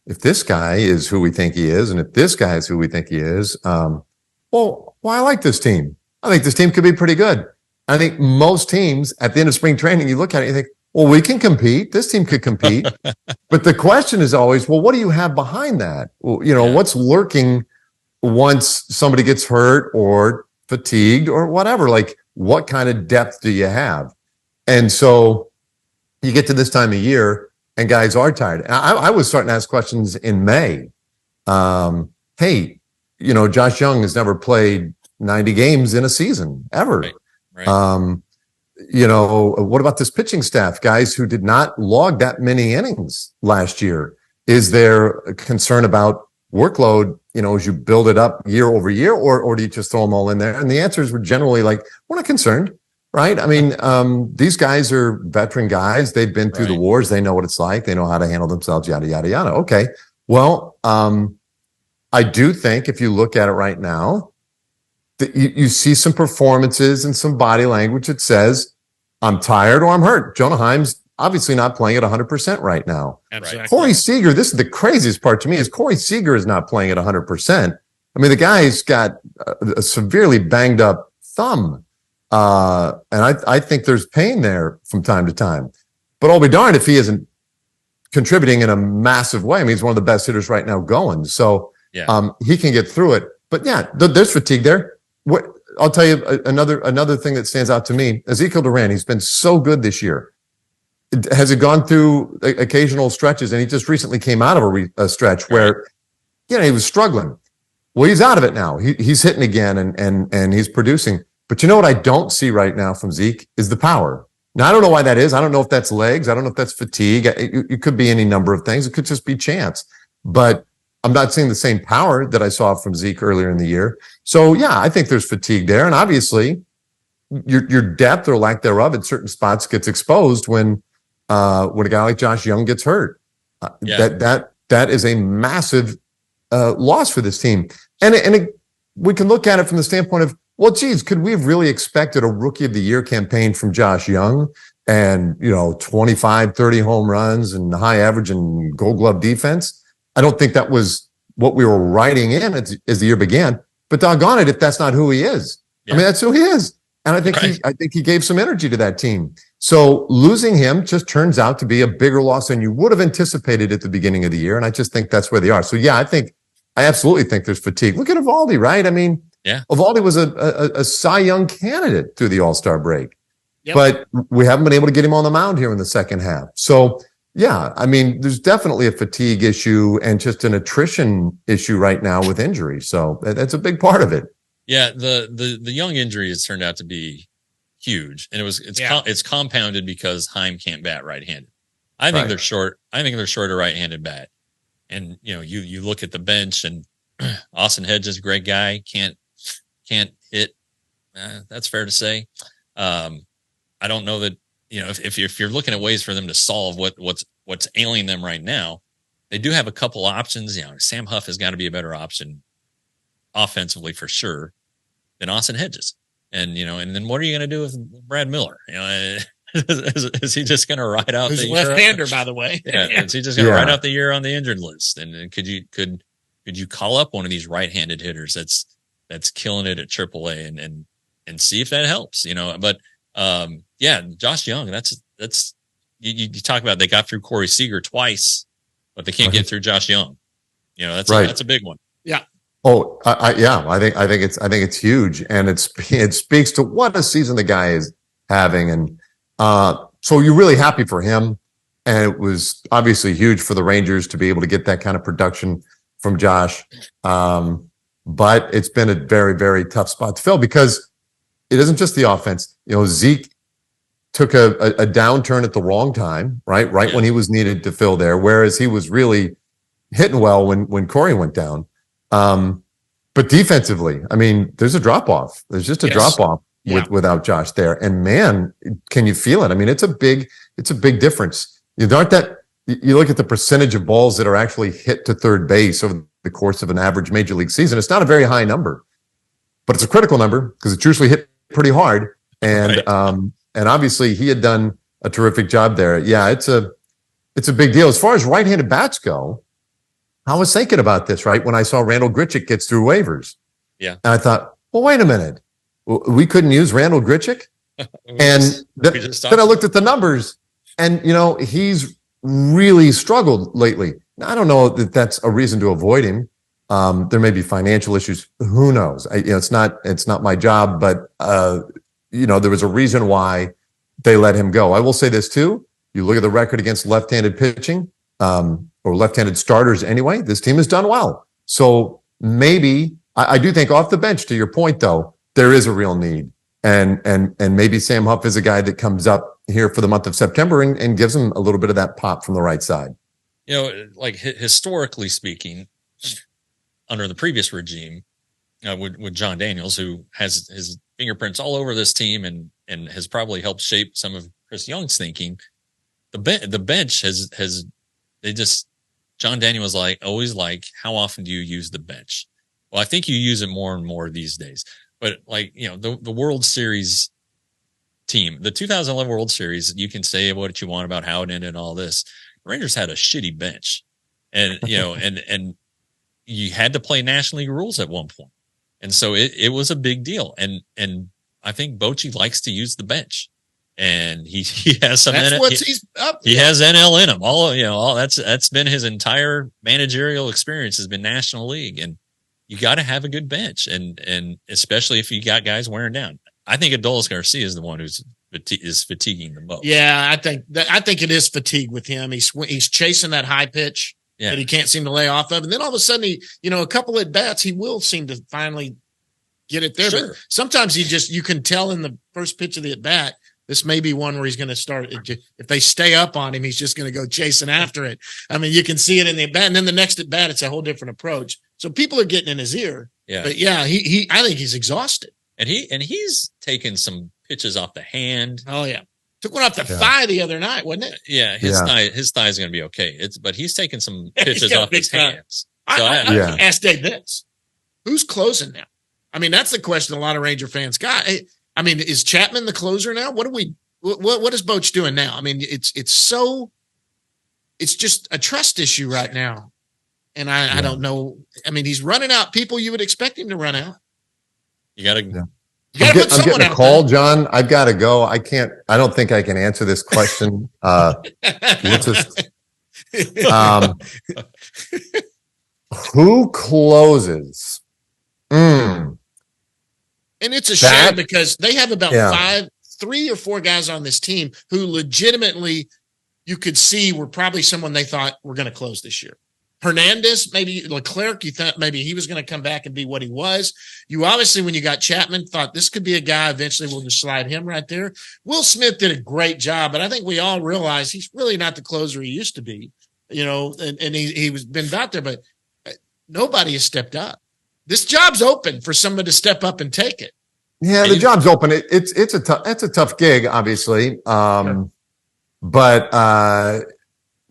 if this guy is who we think he is, and if this guy is who we think he is, well, I like this team. I think this team could be pretty good. I think most teams at the end of spring training, you look at it, you think, well, we can compete. This team could compete. But the question is always, well, what do you have behind that? Well, what's lurking once somebody gets hurt or fatigued or whatever? Like, what kind of depth do you have? And so you get to this time of year and guys are tired. I was starting to ask questions in May. Hey, Josh Young has never played 90 games in a season ever. Right. What about this pitching staff? Guys who did not log that many innings last year. Is there a concern about workload, as you build it up year over year, or do you just throw them all in there? And the answers were generally like, we're not concerned, right? I mean, these guys are veteran guys. They've been through the wars. They know what it's like. They know how to handle themselves, yada, yada, yada. Okay. Well, I do think if you look at it right now, that you see some performances and some body language that says, I'm tired or I'm hurt. Jonah Heim's obviously not playing at 100% right now. Absolutely. Corey Seager, this is the craziest part to me, is Corey Seager is not playing at 100%. I mean, the guy's got a severely banged up thumb. And I think there's pain there from time to time. But I'll be darned if he isn't contributing in a massive way. I mean, he's one of the best hitters right now going. So he can get through it. But yeah, there's fatigue there. I'll tell you another thing that stands out to me. Ezekiel Duran, he's been so good this year. Has it gone through occasional stretches? And he just recently came out of a stretch where, he was struggling. Well, he's out of it now. He's hitting again and he's producing. But you know what I don't see right now from Zeke is the power. Now, I don't know why that is. I don't know if that's legs. I don't know if that's fatigue. It could be any number of things. It could just be chance. But I'm not seeing the same power that I saw from Zeke earlier in the year. So, yeah, I think there's fatigue there. And obviously, your depth or lack thereof at certain spots gets exposed when a guy like Josh Young gets hurt. That is a massive loss for this team. And we can look at it from the standpoint of, well, geez, could we have really expected a Rookie of the Year campaign from Josh Young and, 25, 30 home runs and high average and Gold Glove defense? I don't think that was what we were writing in as the year began. But doggone it, if that's not who he is. I mean, that's who he is. And I think he gave some energy to that team. So losing him just turns out to be a bigger loss than you would have anticipated at the beginning of the year. And I just think that's where they are. So yeah, I absolutely think there's fatigue. Look at Evaldi, right? I mean, Evaldi was a Cy Young candidate through the All-Star break, but we haven't been able to get him on the mound here in the second half. So yeah, I mean, there's definitely a fatigue issue and just an attrition issue right now with injury. So that's a big part of it. Yeah, the Young injury has turned out to be huge, and it's compounded because Heim can't bat right-handed. I think they're short. I think they're short a right-handed bat, and you look at the bench, and Austin Hedges, great guy, can't hit. That's fair to say. I don't know that if you're looking at ways for them to solve what's ailing them right now, they do have a couple options. Sam Huff has got to be a better option offensively for sure than Austin Hedges. And, and then what are you going to do with Brad Miller? Is he just going to ride out the left-hander, by the way? Is he just going to ride out the year on the injured list? And could you call up one of these right-handed hitters that's killing it at AAA and see if that helps, but Yeah, Josh Young. That's you talk about. They got through Corey Seager twice, but they can't get through Josh Young. That's a big one. Yeah. Oh, I think it's huge, and it speaks to what a season the guy is having, and so you're really happy for him, and it was obviously huge for the Rangers to be able to get that kind of production from Josh. But it's been a very, very tough spot to fill because it isn't just the offense. Zeke took a downturn at the wrong time, right when he was needed to fill there, whereas he was really hitting well when Corey went down. But defensively, I mean, there's a drop off. There's just a drop off without Josh there. And man, can you feel it? I mean, it's a big difference. You look at the percentage of balls that are actually hit to third base over the course of an average major league season. It's not a very high number, but it's a critical number because it's usually hit pretty hard. And and obviously he had done a terrific job there. Yeah, it's a big deal. As far as right-handed bats go, I was thinking about this, right, when I saw Randall Grichuk gets through waivers. Yeah. And I thought, well, wait a minute. We couldn't use Randall Grichuk? And then I looked at the numbers, and, he's really struggled lately. Now, I don't know that that's a reason to avoid him. There may be financial issues. Who knows? It's not my job, but, there was a reason why they let him go. I will say this, too. You look at the record against left-handed pitching, or left-handed starters anyway, this team has done well. So maybe, I do think off the bench, to your point, though, there is a real need. And maybe Sam Huff is a guy that comes up here for the month of September and gives him a little bit of that pop from the right side. Like historically speaking, under the previous regime, with John Daniels, who has his fingerprints all over this team and has probably helped shape some of Chris Young's thinking, the bench has John Daniels always how often do you use the bench? Well, I think you use it more and more these days. But the World Series team, the 2011 World Series, you can say what you want about how it ended and all this. The Rangers had a shitty bench, and and you had to play National League rules at one point, and so it was a big deal. And I think Bochy likes to use the bench, and he has some. He has NL in him. All that's been his entire managerial experience has been National League, and you got to have a good bench, and especially if you got guys wearing down. I think Adolis Garcia is the one is fatiguing the most. Yeah, I think it is fatigue with him. He's chasing that high pitch that he can't seem to lay off of, and then all of a sudden a couple at bats he will seem to finally get it there. Sure. But sometimes you can tell in the first pitch of the at bat. This may be one where he's going to start. If they stay up on him, he's just going to go chasing after it. I mean, you can see it in the at bat, and then the next at bat, it's a whole different approach. So people are getting in his ear. Yeah. But I think he's exhausted. And he's taken some pitches off the hand. Oh yeah. Took one off the thigh the other night, wasn't it? Yeah. His thigh is going to be okay. But he's taken some pitches off his hands. So I asked Dave this. Who's closing now? I mean, that's the question a lot of Ranger fans got. I mean, is Chapman the closer now? What is Boch doing now? I mean, it's just a trust issue right now. And I don't know. I mean, he's running out people you would expect him to run out. You got to I'm getting a call, John. I've got to go. I don't think I can answer this question. Who closes? And it's a shame because they have about 3 or 4 guys on this team who legitimately you could see were probably someone they thought were going to close this year. Hernandez, maybe Leclerc, you thought maybe he was going to come back and be what he was. You obviously, when you got Chapman, thought this could be a guy eventually we'll just slide him right there. Will Smith did a great job, but I think we all realize he's really not the closer he used to be, and he was been out there, but nobody has stepped up. This job's open for someone to step up and take it. Yeah, the job's open. It's a tough gig, obviously. But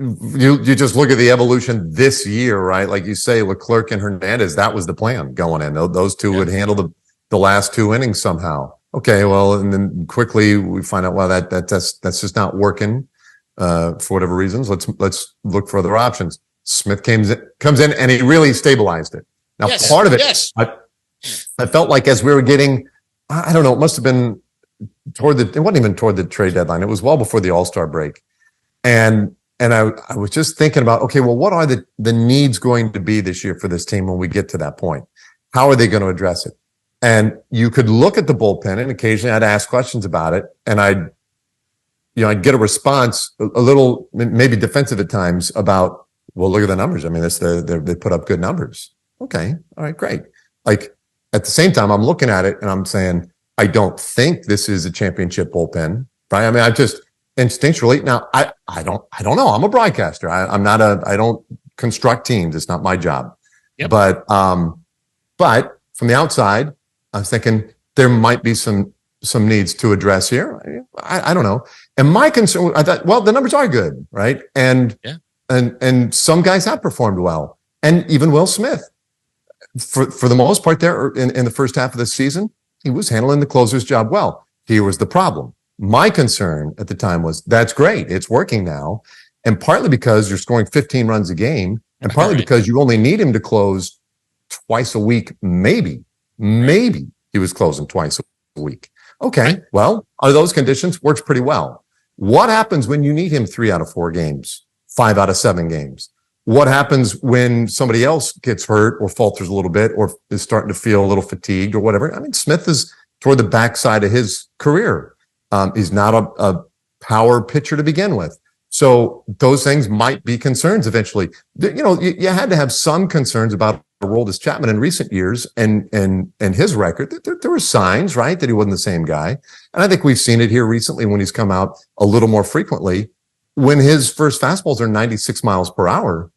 you just look at the evolution this year, right? Like you say, Leclerc and Hernandez, that was the plan going in. Those two would handle the last 2 innings somehow. Okay, well, and then quickly we find out, well, that's just not working for whatever reasons. Let's look for other options. Smith comes in and he really stabilized it. Now, part of it, I felt like as we were getting, I don't know, it must have been it wasn't even toward the trade deadline. It was well before the All-Star break. And I was just thinking about, okay, well, what are the needs going to be this year for this team when we get to that point? How are they going to address it? And you could look at the bullpen, and occasionally I'd ask questions about it, and I'd get a response, a little maybe defensive at times about, well, look at the numbers. I mean, they put up good numbers. Okay, all right, great. Like at the same time, I'm looking at it and I'm saying, I don't think this is a championship bullpen, right? I mean, I just instinctually now I don't know. I'm a broadcaster. I don't construct teams. It's not my job. Yep. But from the outside, I was thinking there might be some needs to address here. I don't know. And my concern, I thought, well, the numbers are good, right? And some guys have performed well, and even Will Smith, for the most part, there in the first half of the season, he was handling the closer's job well. Here was the problem. My concern at the time was that's great, it's working now, and partly because you're scoring 15 runs a game, and partly because you only need him to close twice a week, maybe he was closing twice a week. Okay, well, under those conditions, works pretty well. What happens when you need him 3 out of 4 games, 5 out of 7 games? What happens when somebody else gets hurt or falters a little bit or is starting to feel a little fatigued or whatever? I mean, Smith is toward the backside of his career. He's not a power pitcher to begin with. So those things might be concerns eventually. You had to have some concerns about Aroldis Chapman in recent years and his record. There were signs, right, that he wasn't the same guy. And I think we've seen it here recently when he's come out a little more frequently. When his first fastballs are 96 miles per hour,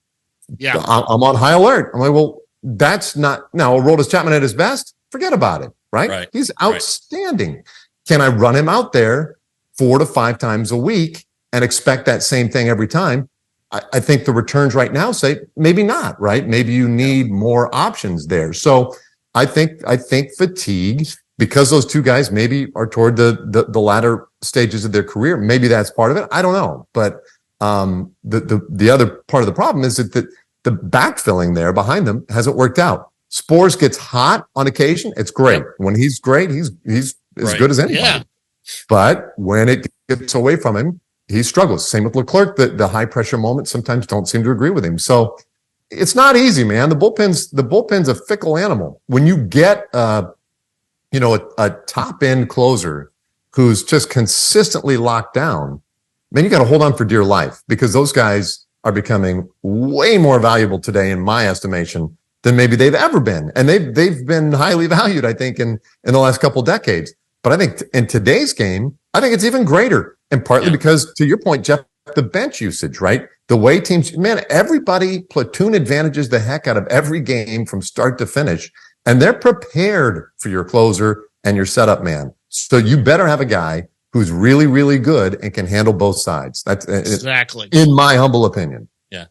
I'm on high alert. I'm like, well, that's not now Aroldis Chapman at his best. Forget about it, right? He's outstanding. Right. Can I run him out there 4 to 5 times a week and expect that same thing every time? I think the returns right now say maybe not, right? Maybe you need more options there. So I think fatigue, because those two guys maybe are toward the latter stages of their career. Maybe that's part of it. I don't know. But the other part of the problem is that the backfilling there behind them hasn't worked out. Spores gets hot on occasion. It's great. When he's great, he's as good as anybody. Yeah. But when it gets away from him, he struggles. Same with Leclerc. The high pressure moments sometimes don't seem to agree with him. So it's not easy, man. The bullpen's a fickle animal. When you get a top end closer who's just consistently locked down, man, you got to hold on for dear life, because those guys are becoming way more valuable today, in my estimation, than maybe they've ever been. And they've been highly valued, I think, in the last couple of decades. But I think in today's game, I think it's even greater. And partly because, to your point, Jeff, the bench usage, right? The way teams, man, everybody platoon advantages the heck out of every game from start to finish. And they're prepared for your closer and your setup man. So you better have a guy who's really, really good and can handle both sides. That's exactly in my humble opinion. Yeah.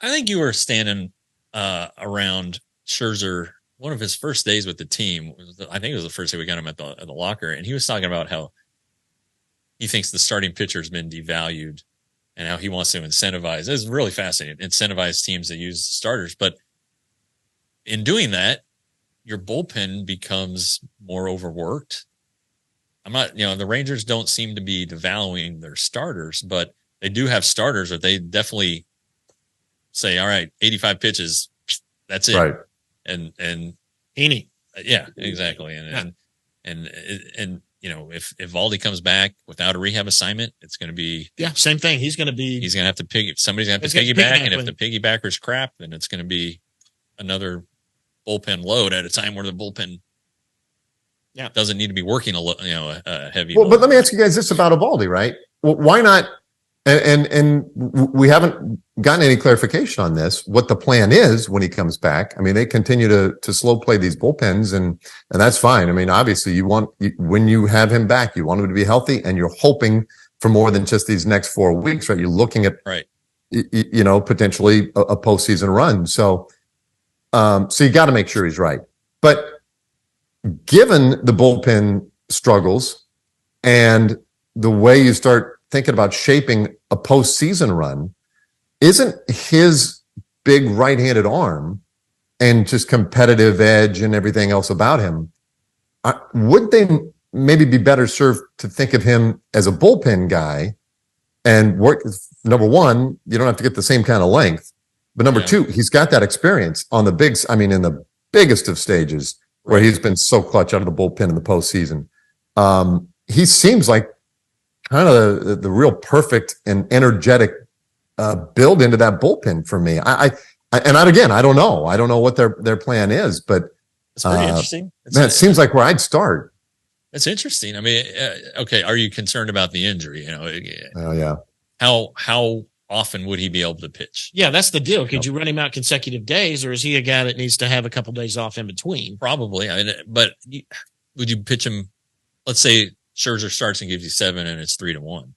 I think you were standing around Scherzer one of his first days with the team. I think it was the first day we got him at the locker, and he was talking about how he thinks the starting pitcher has been devalued and how he wants to incentivize. It's really fascinating. Incentivize teams that use starters. But in doing that, your bullpen becomes more overworked. The Rangers don't seem to be devaluing their starters, but they do have starters that they definitely say, all right, 85 pitches, that's it. Right. And Heaney. Yeah, exactly. And if Valdi comes back without a rehab assignment, it's going to be same thing. He's going to have to somebody's going to have to piggyback, and if the piggybacker's crap, then it's going to be another bullpen load at a time where the bullpen doesn't need to be working a heavy. Well, but let me ask you guys this about Eovaldi, right? Well, why not? And we haven't gotten any clarification on this, what the plan is when he comes back. I mean, they continue to slow play these bullpens, and that's fine. I mean, obviously when you have him back, you want him to be healthy, and you're hoping for more than just these next 4 weeks, right? You're looking at, potentially a postseason run. So you got to make sure he's right. But given the bullpen struggles and the way you start thinking about shaping a postseason run, isn't his big right-handed arm and just competitive edge and everything else about him, would they maybe be better served to think of him as a bullpen guy and work. Number one, you don't have to get the same kind of length, but number two, he's got that experience on the in the biggest of stages where he's been so clutch out of the bullpen in the postseason. He seems like kind of the real perfect and energetic build into that bullpen for me. I don't know. I don't know what their plan is, but it's pretty interesting. It seems like where I'd start. It's interesting. I mean, okay, are you concerned about the injury? Oh yeah. How often would he be able to pitch? Yeah, that's the deal. Could you run him out consecutive days, or is he a guy that needs to have a couple days off in between? Probably. I mean, but would you pitch him? Let's say Scherzer starts and gives you 7, and it's 3-1.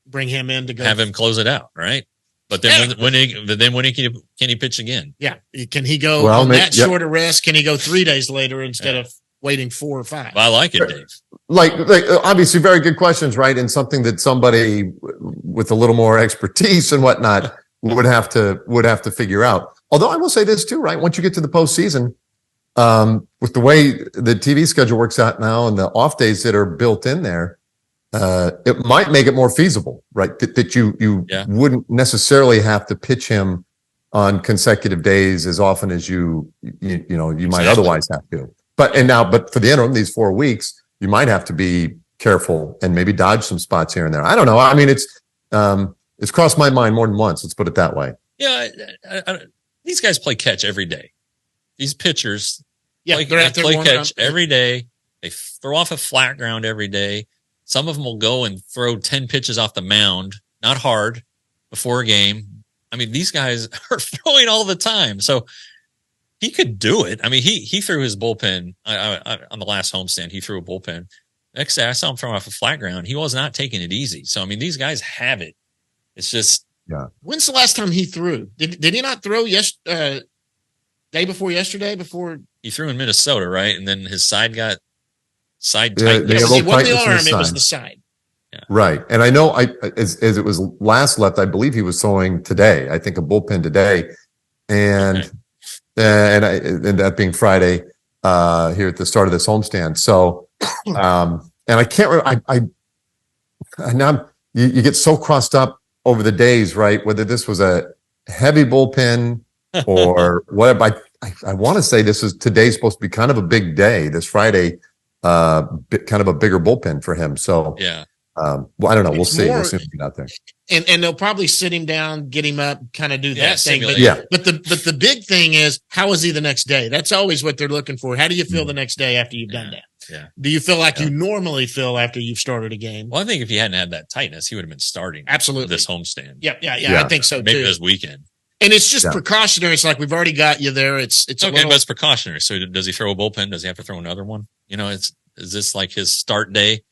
Bring him in to go have him close it out, right? But then when can he pitch again? Yeah, can he go on that shorter rest? Can he go 3 days later instead of waiting 4 or 5? I like it, Dave. Like obviously very good questions, right? And something that somebody with a little more expertise and whatnot would have to figure out. Although I will say this too, right? Once you get to the postseason, with the way the TV schedule works out now and the off days that are built in there, it might make it more feasible, right? That you wouldn't necessarily have to pitch him on consecutive days as often as you might otherwise have to. But for the interim, these 4 weeks, you might have to be careful and maybe dodge some spots here and there. I don't know. I mean, it's crossed my mind more than once. Let's put it that way. Yeah, these guys play catch every day. These pitchers play catch every day. They throw off a flat ground every day. Some of them will go and throw 10 pitches off the mound, not hard, before a game. I mean, these guys are throwing all the time. So he could do it. I mean, he threw his bullpen on the last homestand. He threw a bullpen. Next day, I saw him throw off a flat ground. He was not taking it easy. So, I mean, these guys have it. It's just. Yeah. When's the last time he threw? Did he not throw day before yesterday? Before he threw in Minnesota, right? And then his side got tight. It wasn't the arm, it was the side. Yeah. Right. And I know as it was last left, I believe he was throwing today. I think a bullpen today. And and that being Friday here at the start of this homestand. So and I can't remember now you get so crossed up over the days, right? Whether this was a heavy bullpen or whatever. I want to say today's supposed to be kind of a big day. This Friday, kind of a bigger bullpen for him. So yeah. Well, I don't know. We'll see. We'll see what we get out there. And they'll probably sit him down, get him up, kind of do that thing. But the big thing is, how is he the next day? That's always what they're looking for. How do you feel the next day after you've done that? Yeah. Do you feel like you normally feel after you've started a game? Well, I think if he hadn't had that tightness, he would have been starting absolutely this homestand. Yeah. I think so too. Maybe this weekend. And it's just precautionary. It's like we've already got you there. It's okay, but it's precautionary. So does he throw a bullpen? Does he have to throw another one? Is this like his start day?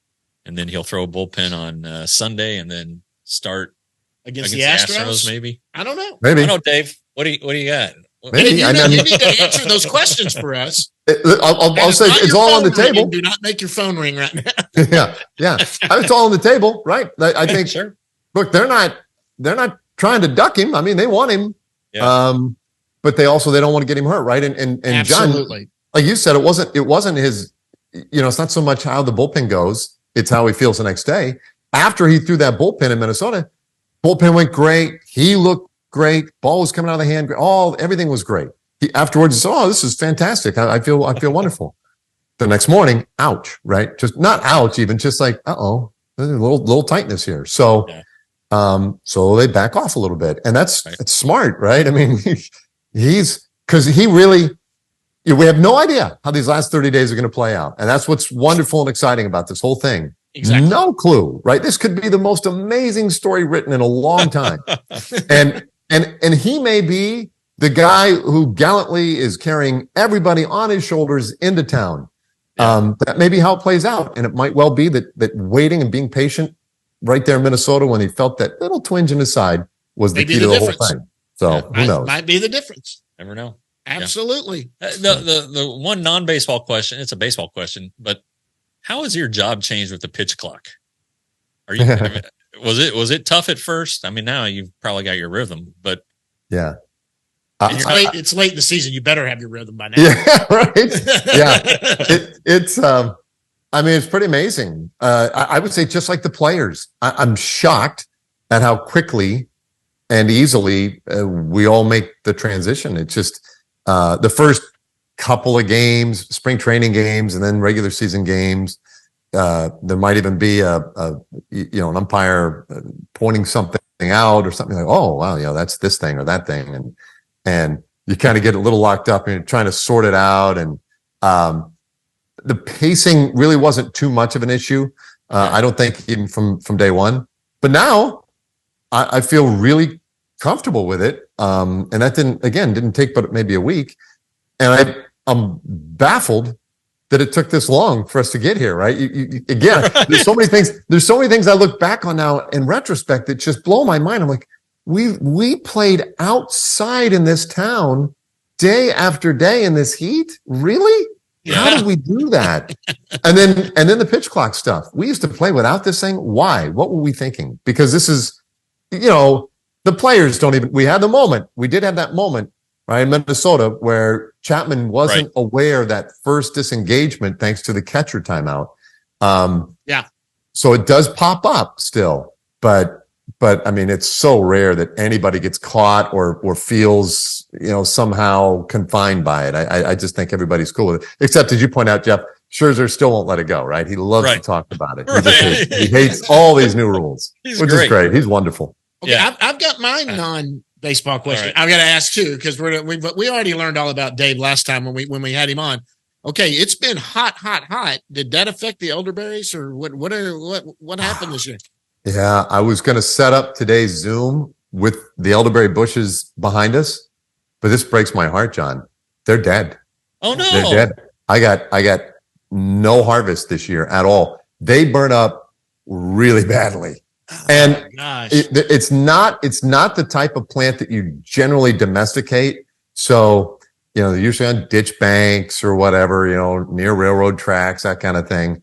And then he'll throw a bullpen on Sunday and then start against the Astros? Maybe. I don't know. Maybe. I don't know, Dave. What do you got? Maybe. You need to answer those questions for us. I'll say it's all on the table. Do not make your phone ring right now. Yeah. It's all on the table, right? I think. Sure. Look, they're not trying to duck him. I mean, they want him. Yeah. But they don't want to get him hurt, right? And absolutely. John, like you said, it wasn't his. It's not so much how the bullpen goes. It's how he feels the next day. After he threw that bullpen in Minnesota, bullpen went great. He looked great. Ball was coming out of the hand. Everything was great. Afterwards, he said, "Oh, this is fantastic. I feel wonderful." The next morning, ouch, right? Just not ouch, even just like, there's a little tightness here. So, so they back off a little bit, and that's smart, right? I mean, because he really. We have no idea how these last 30 days are going to play out. And that's what's wonderful and exciting about this whole thing. Exactly. No clue, right? This could be the most amazing story written in a long time. and he may be the guy who gallantly is carrying everybody on his shoulders into town. That may be how it plays out. And it might well be that waiting and being patient right there in Minnesota when he felt that little twinge in his side was the key to the whole thing. So who knows? Might be the difference. Never know. Absolutely. The one non-baseball question, it's a baseball question, but how has your job changed with the pitch clock? Was it tough at first? I mean, now you've probably got your rhythm, but yeah. It's late in the season. You better have your rhythm by now. Yeah, right. Yeah. I mean, it's pretty amazing. I would say just like the players, I'm shocked at how quickly and easily we all make the transition. It's just the first couple of games, spring training games, and then regular season games. There might even be an umpire pointing something out or something like, oh, wow, that's this thing or that thing. And you kind of get a little locked up and you're trying to sort it out. And the pacing really wasn't too much of an issue. I don't think even from day one, but now I feel really comfortable with it. And that didn't take but maybe a week. And I'm baffled that it took this long for us to get here, right? Again, there's so many things I look back on now in retrospect that just blow my mind. I'm like, we played outside in this town day after day in this heat? Really? Yeah. How did we do that? and then the pitch clock stuff. We used to play without this thing. Why? What were we thinking? Because this is, the players don't even, we had the moment. We did have that moment, right, in Minnesota where Chapman wasn't aware that first disengagement thanks to the catcher timeout. So it does pop up still, but I mean, it's so rare that anybody gets caught or feels, somehow confined by it. I just think everybody's cool with it, except as you point out, Jeff, Scherzer still won't let it go, right? He loves to talk about it. He hates all these new rules, which is great. He's wonderful. Okay, yeah. I've got my non-baseball question. Right. I've got to ask too, because we already learned all about Dave last time when we had him on. Okay, it's been hot. Did that affect the elderberries, or what happened this year? Yeah, I was going to set up today's Zoom with the elderberry bushes behind us, but this breaks my heart, John. They're dead. Oh no, they're dead. I got no harvest this year at all. They burn up really badly. And it's not the type of plant that you generally domesticate. So, they're usually on ditch banks or whatever, near railroad tracks, that kind of thing.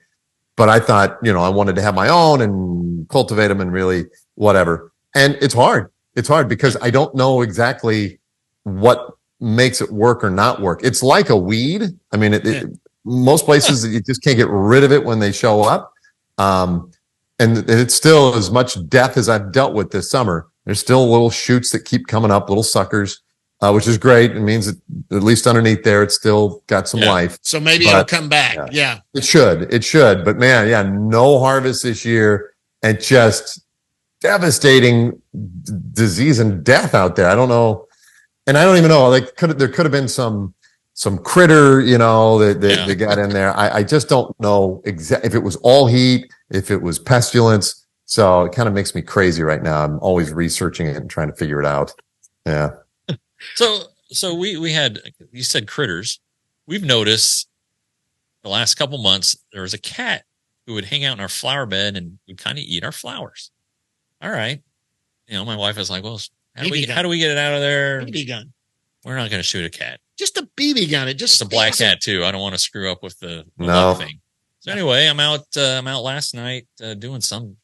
But I thought, I wanted to have my own and cultivate them and really whatever. And it's hard. It's hard because I don't know exactly what makes it work or not work. It's like a weed. I mean, most places you just can't get rid of it when they show up. And it's still as much death as I've dealt with this summer. There's still little shoots that keep coming up, little suckers, which is great. It means that at least underneath there, it's still got some life. So maybe it'll come back. Yeah. It should. But man, no harvest this year and just devastating disease and death out there. I don't know. And I don't even know, there could have been some critter, that got in there. I just don't know exactly if it was all heat, if it was pestilence. So it kind of makes me crazy right now. I'm always researching it and trying to figure it out. Yeah. So we had, you said critters. We've noticed the last couple months, there was a cat who would hang out in our flower bed and would kind of eat our flowers. All right. My wife was like, well, how do we get it out of there? BB gun. We're not going to shoot a cat. Just a BB gun. It's a black cat too. I don't want to screw up with the love thing. So anyway, I'm out last night doing some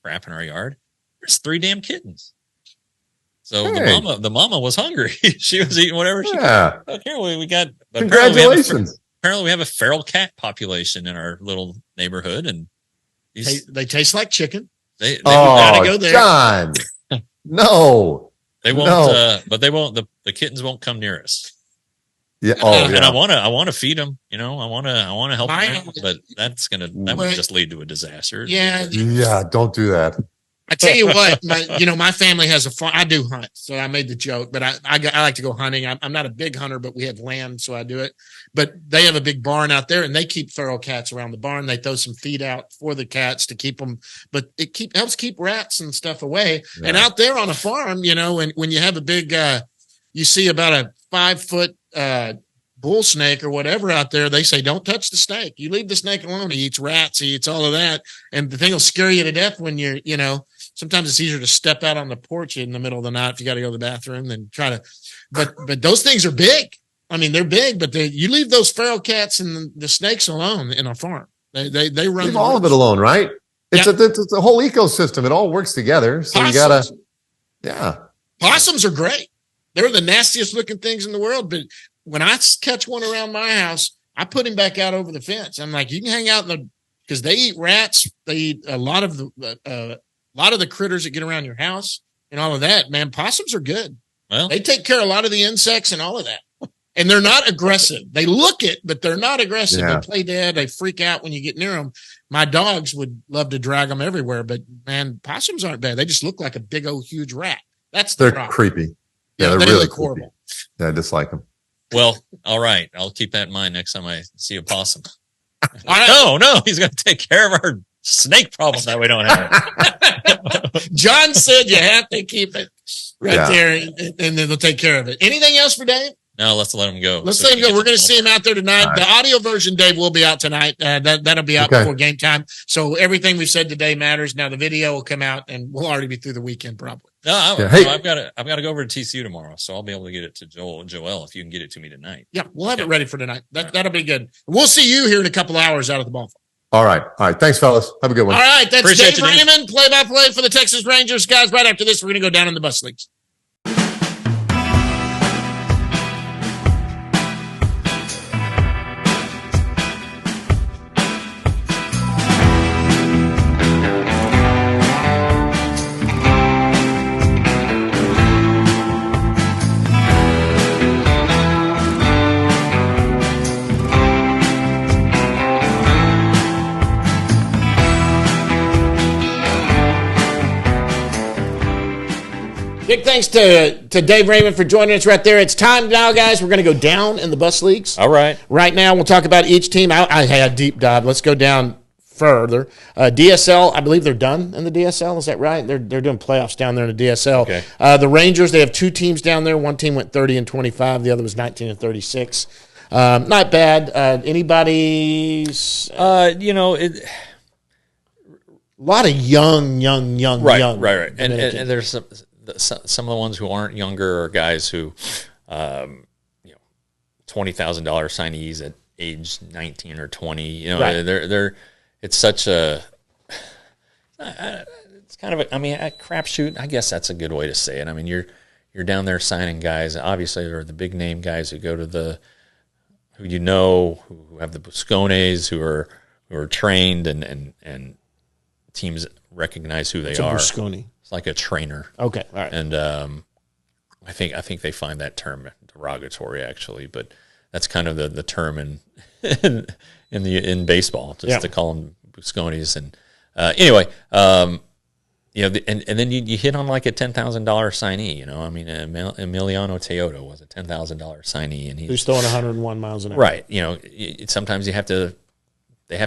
crap in our yard. There's 3 damn kittens. So the mama was hungry. She was eating whatever she could. Okay, we got. Congratulations. Apparently, we have a feral cat population in our little neighborhood, and they taste like chicken. They gotta go there, John. No, they won't. But they won't. The kittens won't come near us. Yeah. And I want to feed them. I want to help them out, but that would just lead to a disaster. Yeah. Yeah. Don't do that. I tell you what, my family has a farm. I do hunt, so I made the joke, but I like to go hunting. I'm not a big hunter, but we have land, so I do it. But they have a big barn out there, and they keep feral cats around the barn. They throw some feed out for the cats to keep them, but it helps keep rats and stuff away. Yeah. And out there on a farm, when you have a big, you see about a 5-foot bull snake or whatever out there, they say, don't touch the snake. You leave the snake alone. He eats rats. He eats all of that. And the thing will scare you to death when you're, sometimes it's easier to step out on the porch in the middle of the night if you got to go to the bathroom than try to, but those things are big. I mean, they're big, but you leave those feral cats and the snakes alone in a farm. They run. Leave all of it alone, right? It's a whole ecosystem. It all works together. So Possums. You gotta, Possums are great. They're the nastiest looking things in the world. But when I catch one around my house, I put him back out over the fence. I'm like, you can hang out in the because they eat rats. They eat a lot of the critters that get around your house and all of that. Man, possums are good. Well, They take care of a lot of the insects and all of that. And they're not aggressive. They look it, but they're not aggressive. Yeah. They play dead. They freak out when you get near them. My dogs would love to drag them everywhere, but man, possums aren't bad. They just look like a big old huge rat. That's the They're problem. creepy. Yeah, they're they really look creepy. horrible. Yeah, I dislike them. well, all right. I'll keep that in mind next time I see a possum. All right. No, he's going to take care of our snake problem that we don't have. John said you have to keep it right Yeah. there, and then they'll take care of it. Anything else for Dave? No, let's let him go. Let's So let him he go. gets We're going to a- see him out there tonight. All right. The audio version, Dave, will be out tonight. That'll be out Okay. before game time. So everything we've said today matters. Now the video will come out, and we'll already be through the weekend probably. No, Yeah, hey. I've got to go over to TCU tomorrow, so I'll be able to get it to Joel if you can get it to me tonight. Yeah, we'll have it Okay. ready for tonight. That'll be good. We'll see you here in a couple hours out at the ballpark. All right. Thanks, fellas. Have a good one. All right, that's Appreciate Dave you, Dave. Raymond, play-by-play for the Texas Rangers. Guys, right after this, we're going to go down in the bus leagues. Big thanks to Dave Raymond for joining us right there. It's time now, guys. We're going to go down in the bus leagues. All right. Right now, we'll talk about each team. I had a deep dive. Let's go down further. DSL, I believe they're done in the DSL. Is that right? They're doing playoffs down there in the DSL. Okay. The Rangers, they have two teams down there. One team went 30-25. The other was 19-36. Not bad. Anybody's A a lot of young. Right. And Dominicans. there's some of the ones who aren't younger are guys who, $20,000 signees at age 19 or 20. Right. They're it's such a it's kind of a crapshoot. I guess that's a good way to say it. I mean, you're down there signing guys. Obviously, they're the big name guys who go to who have the Buscones, who are trained and teams recognize who they are. Busconi. It's like a trainer. Okay, all right. And I think they find that term derogatory, actually, but that's kind of the term in baseball, just to call them Buscones. And anyway, and then you hit on like a $10,000 signee. Emiliano Teodo was a $10,000 signee, and Who's throwing 101 miles an hour. right. Sometimes they have to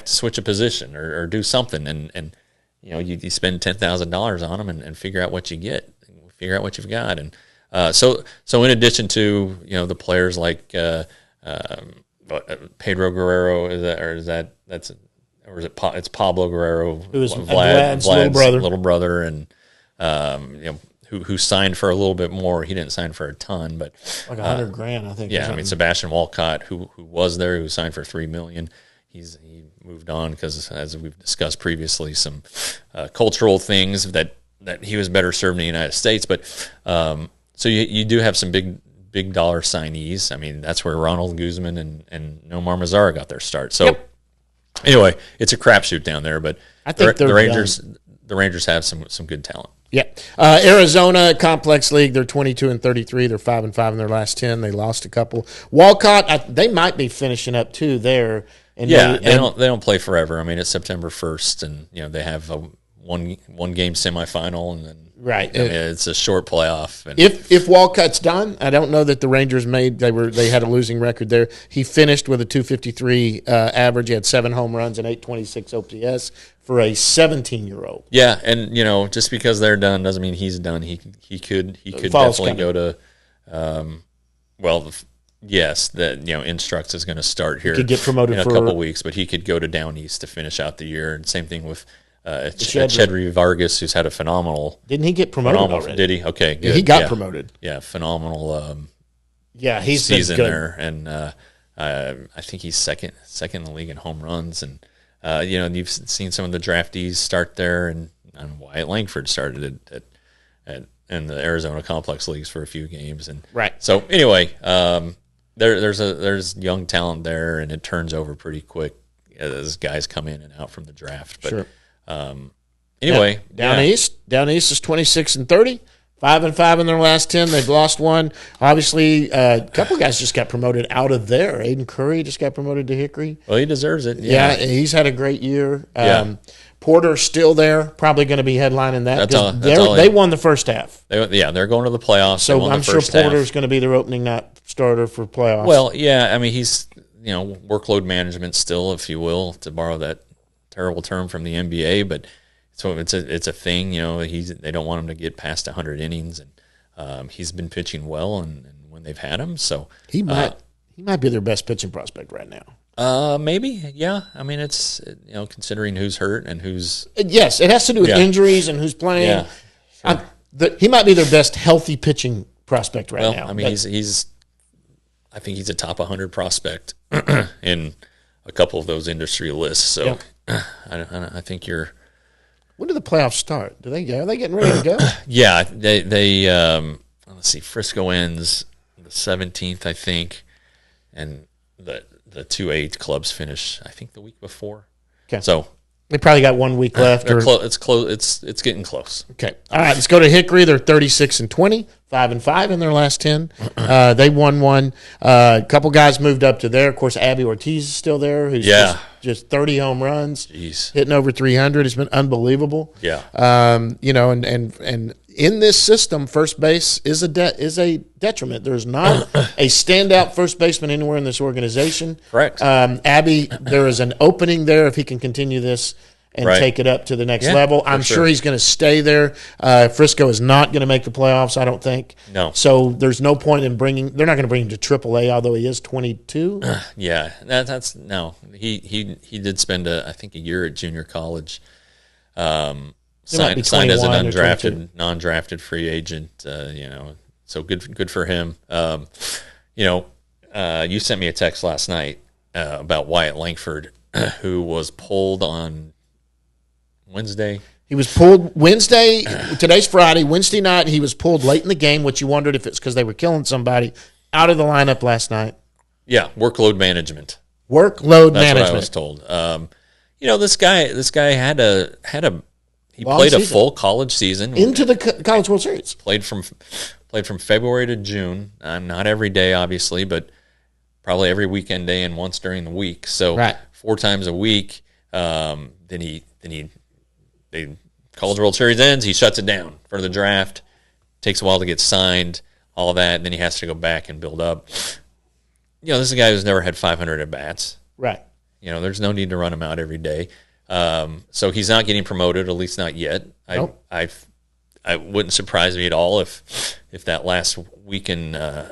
switch a position or do something, and you spend $10,000 on them and figure out what you get, figure out what you've got, and so in addition to the players like Pedro Guerrero, it's Pablo Guerrero, Who is Vlad's little brother, and who signed for a little bit more. He didn't sign for a ton, but like $100,000, I think. yeah, I mean Sebastian Walcott, who was there, who signed for $3 million. He moved on because, as we've discussed previously, some cultural things that he was better served in the United States. But so you do have some big dollar signees. I mean, that's where Ronald Guzman and Nomar Mazara got their start. So anyway, it's a crapshoot down there. But I think the Rangers have some good talent. Yeah. Arizona Complex League, they're 22-33. They're 5-5 in their last 10. They lost a couple. Walcott, they might be finishing up too there. And they don't play forever. I mean, it's September 1st, and they have a one game semifinal, and then right. It's a short playoff. And If Walcott's done, I don't know that the Rangers they had a losing record there. He finished with a 253 average. He had 7 home runs and 826 OPS for a 17-year-old. Yeah, and just because they're done doesn't mean he's done. He could Fall's definitely coming. go to yes, that Instructs is going to start here. He could get promoted in a for couple weeks, but he could go to Down East to finish out the year. And same thing with Chedry Vargas, who's had a phenomenal. Didn't he get promoted already? Did he? Okay, good. He got promoted. Yeah, phenomenal. He's season been good. there, and I think he's second in the league in home runs. And you've seen some of the draftees start there, and Wyatt Langford started in the Arizona Complex Leagues for a few games, and right. So anyway, there's young talent there, and it turns over pretty quick. as guys come in and out from the draft. But Sure. Anyway, down east is 26-30. 5-5 in their last 10. They've lost one. Obviously, a couple of guys just got promoted out of there. Aiden Curry just got promoted to Hickory. Well, he deserves it. Yeah, he's had a great year. Yeah. Porter's still there, probably going to be headlining that. That's all they won the first half. They're going to the playoffs. So I'm sure Porter's going to be their opening night starter for playoffs. Well, yeah, I mean, he's, workload management still, if you will, to borrow that terrible term from the NBA, but so it's a thing, they don't want him to get past 100 innings, and he's been pitching well, and when they've had him, so he might be their best pitching prospect right now. Maybe, yeah. I mean, it's considering who's hurt and who's yes, it has to do with injuries and who's playing. Yeah, sure. He might be their best healthy pitching prospect right now. I mean, I think he's a top 100 prospect in a couple of those industry lists. So I think you're. When do the playoffs start? Are they getting ready to go? Yeah, they let's see. Frisco ends the 17th, I think, and the 2A clubs finish, I think, the week before. Okay, so they probably got 1 week left. It's close. It's getting close. Okay, all right. Let's go to Hickory. They're 36-20, 5-5 in their last 10. They won one. A couple guys moved up to there. Of course, Abby Ortiz is still there. Who's just 30 home runs, hitting over 300. It's been unbelievable. Yeah. And in this system, first base is a detriment. There's not a standout first baseman anywhere in this organization. Correct. Abby, there is an opening there if he can continue this and take it up to the next level. I'm sure he's going to stay there. Frisco is not going to make the playoffs, I don't think. No. So there's no point in they're not going to bring him to AAA, although he is 22. Yeah, that's no. He did spend I think a year at junior college. Signed as an non-drafted free agent. So good for him. You sent me a text last night about Wyatt Langford, who was pulled on Wednesday. He was pulled Wednesday. Today's Friday. Wednesday night, he was pulled late in the game, which you wondered if it's because they were killing somebody, out of the lineup last night. Yeah, workload management. That's what I was told. This guy had a he long played season. A full college season into the College World Series. Played from February to June. Not every day, obviously, but probably every weekend day and once during the week. So 4 times a week. Then the College World Series ends. He shuts it down for the draft. Takes a while to get signed. All that, and then he has to go back and build up. This is a guy who's never had 500 at bats. Right. There's no need to run him out every day. So he's not getting promoted, at least not yet. Nope. I wouldn't surprise me at all if that last weekend of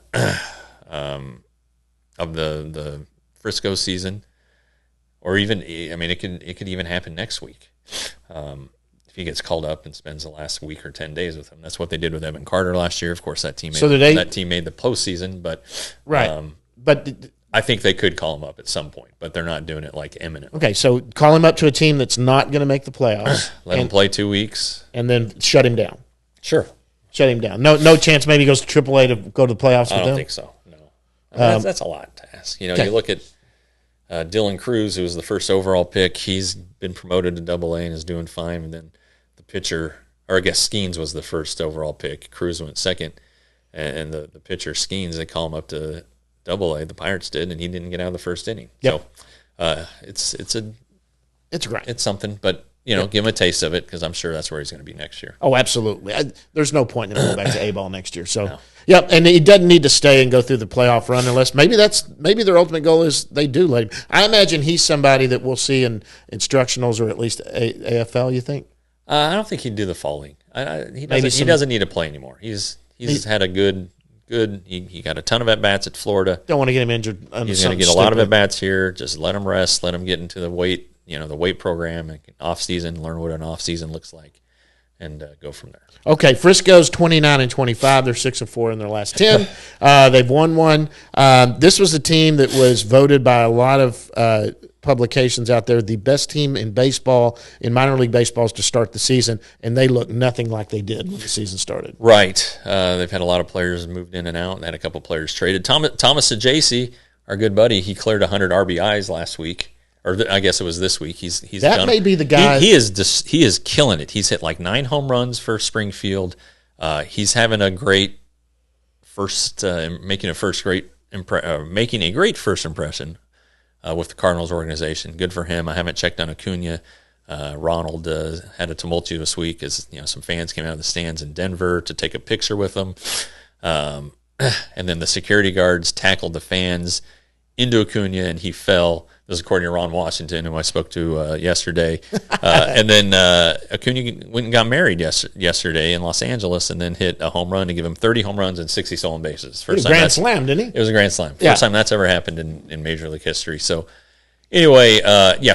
the Frisco season, or even it could even happen next week. If he gets called up and spends the last week or 10 days with him. That's what they did with Evan Carter last year. Of course, that team made the postseason, but but I think they could call him up at some point, but they're not doing it like imminently. Okay, so call him up to a team that's not going to make the playoffs. Let him play 2 weeks. And then shut him down. Sure. Shut him down. No chance maybe he goes to AAA to go to the playoffs with them? I don't think so, no. That's a lot to ask. You look at Dylan Cruz, who was the first overall pick. He's been promoted to AA and is doing fine. And then the pitcher, or I guess Skeens was the first overall pick. Cruz went second. And the pitcher, Skeens, they call him up to AA, the Pirates did, and he didn't get out of the first inning. Yep. So it's great. It's something, but give him a taste of it because I'm sure that's where he's going to be next year. Oh, absolutely. There's no point in him going back to A-ball next year. So, and he doesn't need to stay and go through the playoff run unless maybe their ultimate goal is they do let him. I imagine he's somebody that we'll see in instructionals or at least AFL. You think? I don't think he'd do the fall league. He doesn't need to play anymore. He's had a good. He got a ton of at bats at Florida. Don't want to get him injured. He's going to get a lot of at bats here. Just let him rest. Let him get into the weight program and off season. Learn what an off season looks like, and go from there. Okay, Frisco's 29-25. They're 6-4 in their last 10. They've won one. This was a team that was voted by a lot of publications out there the best team in baseball, in minor league baseballs to start the season, and they look nothing like they did when the season started. Right. They've had a lot of players moved in and out, and had a couple players traded. Thomas Sajaci, our good buddy, he cleared 100 RBIs last week. I guess it was this week. He's that done, may be the guy. He is killing it. He's hit like 9 home runs for Springfield. He's having a great first, making a great first impression with the Cardinals organization. Good for him. I haven't checked on Acuna. Ronald had a tumultuous week as some fans came out of the stands in Denver to take a picture with him, and then the security guards tackled the fans into Acuna, and he fell. This is according to Ron Washington, who I spoke to yesterday. And then Acuna went and got married yesterday in Los Angeles, and then hit a home run to give him 30 home runs and 60 stolen bases. First time grand slam, didn't he? It was a grand slam. First time that's ever happened in Major League history. So anyway,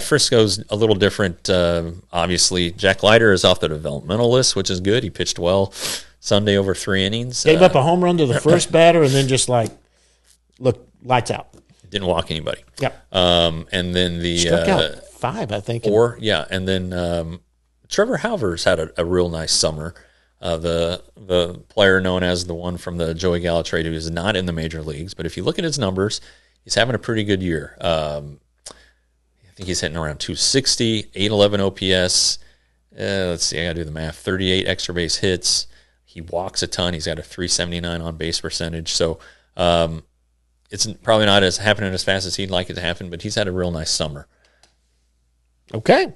Frisco's a little different. Obviously, Jack Leiter is off the developmental list, which is good. He pitched well Sunday over 3 innings. Gave up a home run to the first batter, and then just look, lights out. Didn't walk anybody. Yep. And then struck out 5, I think. And then Trevor Halvers had a real nice summer. The player known as the one from the Joey Gallo trade, who is not in the major leagues, but if you look at his numbers, he's having a pretty good year. I think he's hitting around 260, 811 OPS. Let's see, I got to do the math. 38 extra base hits. He walks a ton. He's got a 379 on base percentage. So it's probably not happening as fast as he'd like it to happen, but he's had a real nice summer. Okay,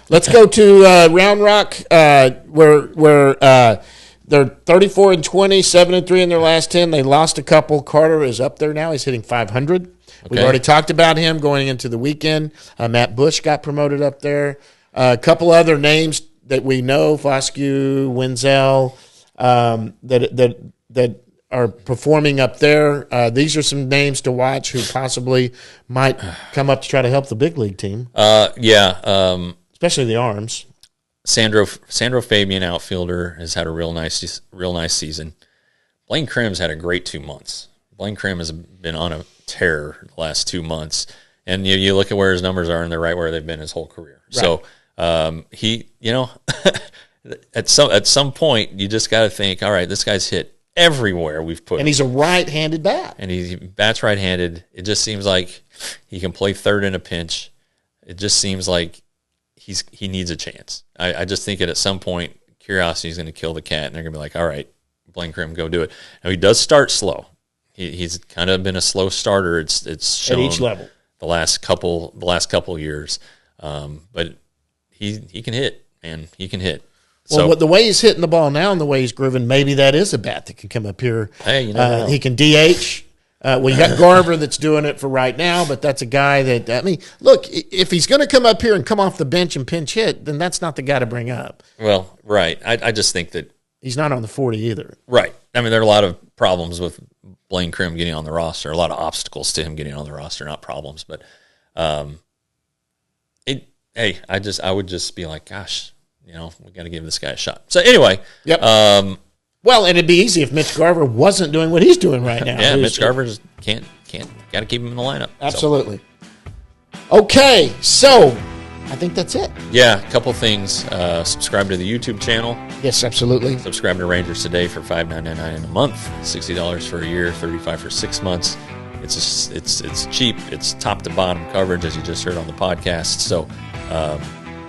let's go to Round Rock, where they're 34-20, 7-3 in their last 10. They lost a couple. Carter is up there now. He's hitting 500. Okay. We've already talked about him going into the weekend. Matt Bush got promoted up there. A couple other names that we know, Foscue, Wenzel, that are performing up there. These are some names to watch who possibly might come up to try to help the big league team. Especially the arms. Sandro Fabian, outfielder, has had a real nice season. Blaine Krim's had a great 2 months. Blaine Krim has been on a tear the last 2 months, and you look at where his numbers are, and they're right where they've been his whole career. Right. So he, at some point, you just got to think, all right, this guy's hit everywhere we've put him. And he's a right-handed bat. And he bats right-handed. It just seems like he can play third in a pinch. It just seems like he needs a chance. I just think that at some point, curiosity is going to kill the cat, and they're going to be like, all right, Blaine Krim, go do it. Now, he does start slow. He's kind of been a slow starter. It's shown at each level the last couple years. But he can hit, man. He can hit. Well, the way he's hitting the ball now and the way he's grooving, maybe that is a bat that can come up here. Hey, you never know. He can DH. You got Garver that's doing it for right now, but that's a guy that, look, if he's going to come up here and come off the bench and pinch hit, then that's not the guy to bring up. Well, right. I just think that he's not on the 40 either. Right. There are a lot of problems with Blaine Krim getting on the roster, a lot of obstacles to him getting on the roster, not problems. But I would just be like, gosh, we got to give this guy a shot. So anyway, yep. Well, and it'd be easy if Mitch Garver wasn't doing what he's doing right now. Yeah, Mitch Garver can't got to keep him in the lineup. Absolutely. So. Okay, so I think that's it. Yeah, a couple things. Subscribe to the YouTube channel. Yes, absolutely. Subscribe to Rangers Today for $5.99 a month, $60 for a year, $35 for 6 months. It's cheap. It's top to bottom coverage, as you just heard on the podcast. So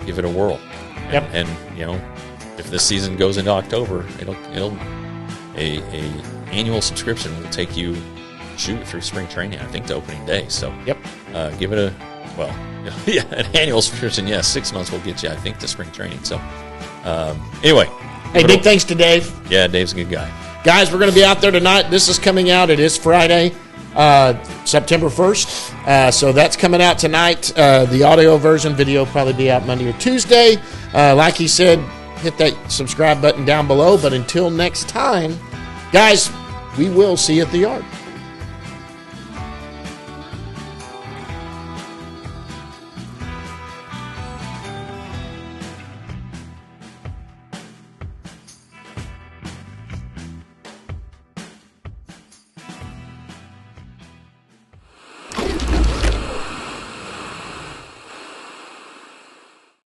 give it a whirl. Yep. And if this season goes into October, it'll annual subscription will take you through spring training, I think, to opening day. So yep. Give it an annual subscription. Yes, 6 months will get you, I think, to spring training. So anyway, hey, big thanks to Dave. Yeah, Dave's a good guy. Guys, we're going to be out there tonight. This is coming out. It is Friday, September 1st. So that's coming out tonight. The audio version, video will probably be out Monday or Tuesday. Like he said, hit that subscribe button down below. But until next time, guys, we will see you at the yard.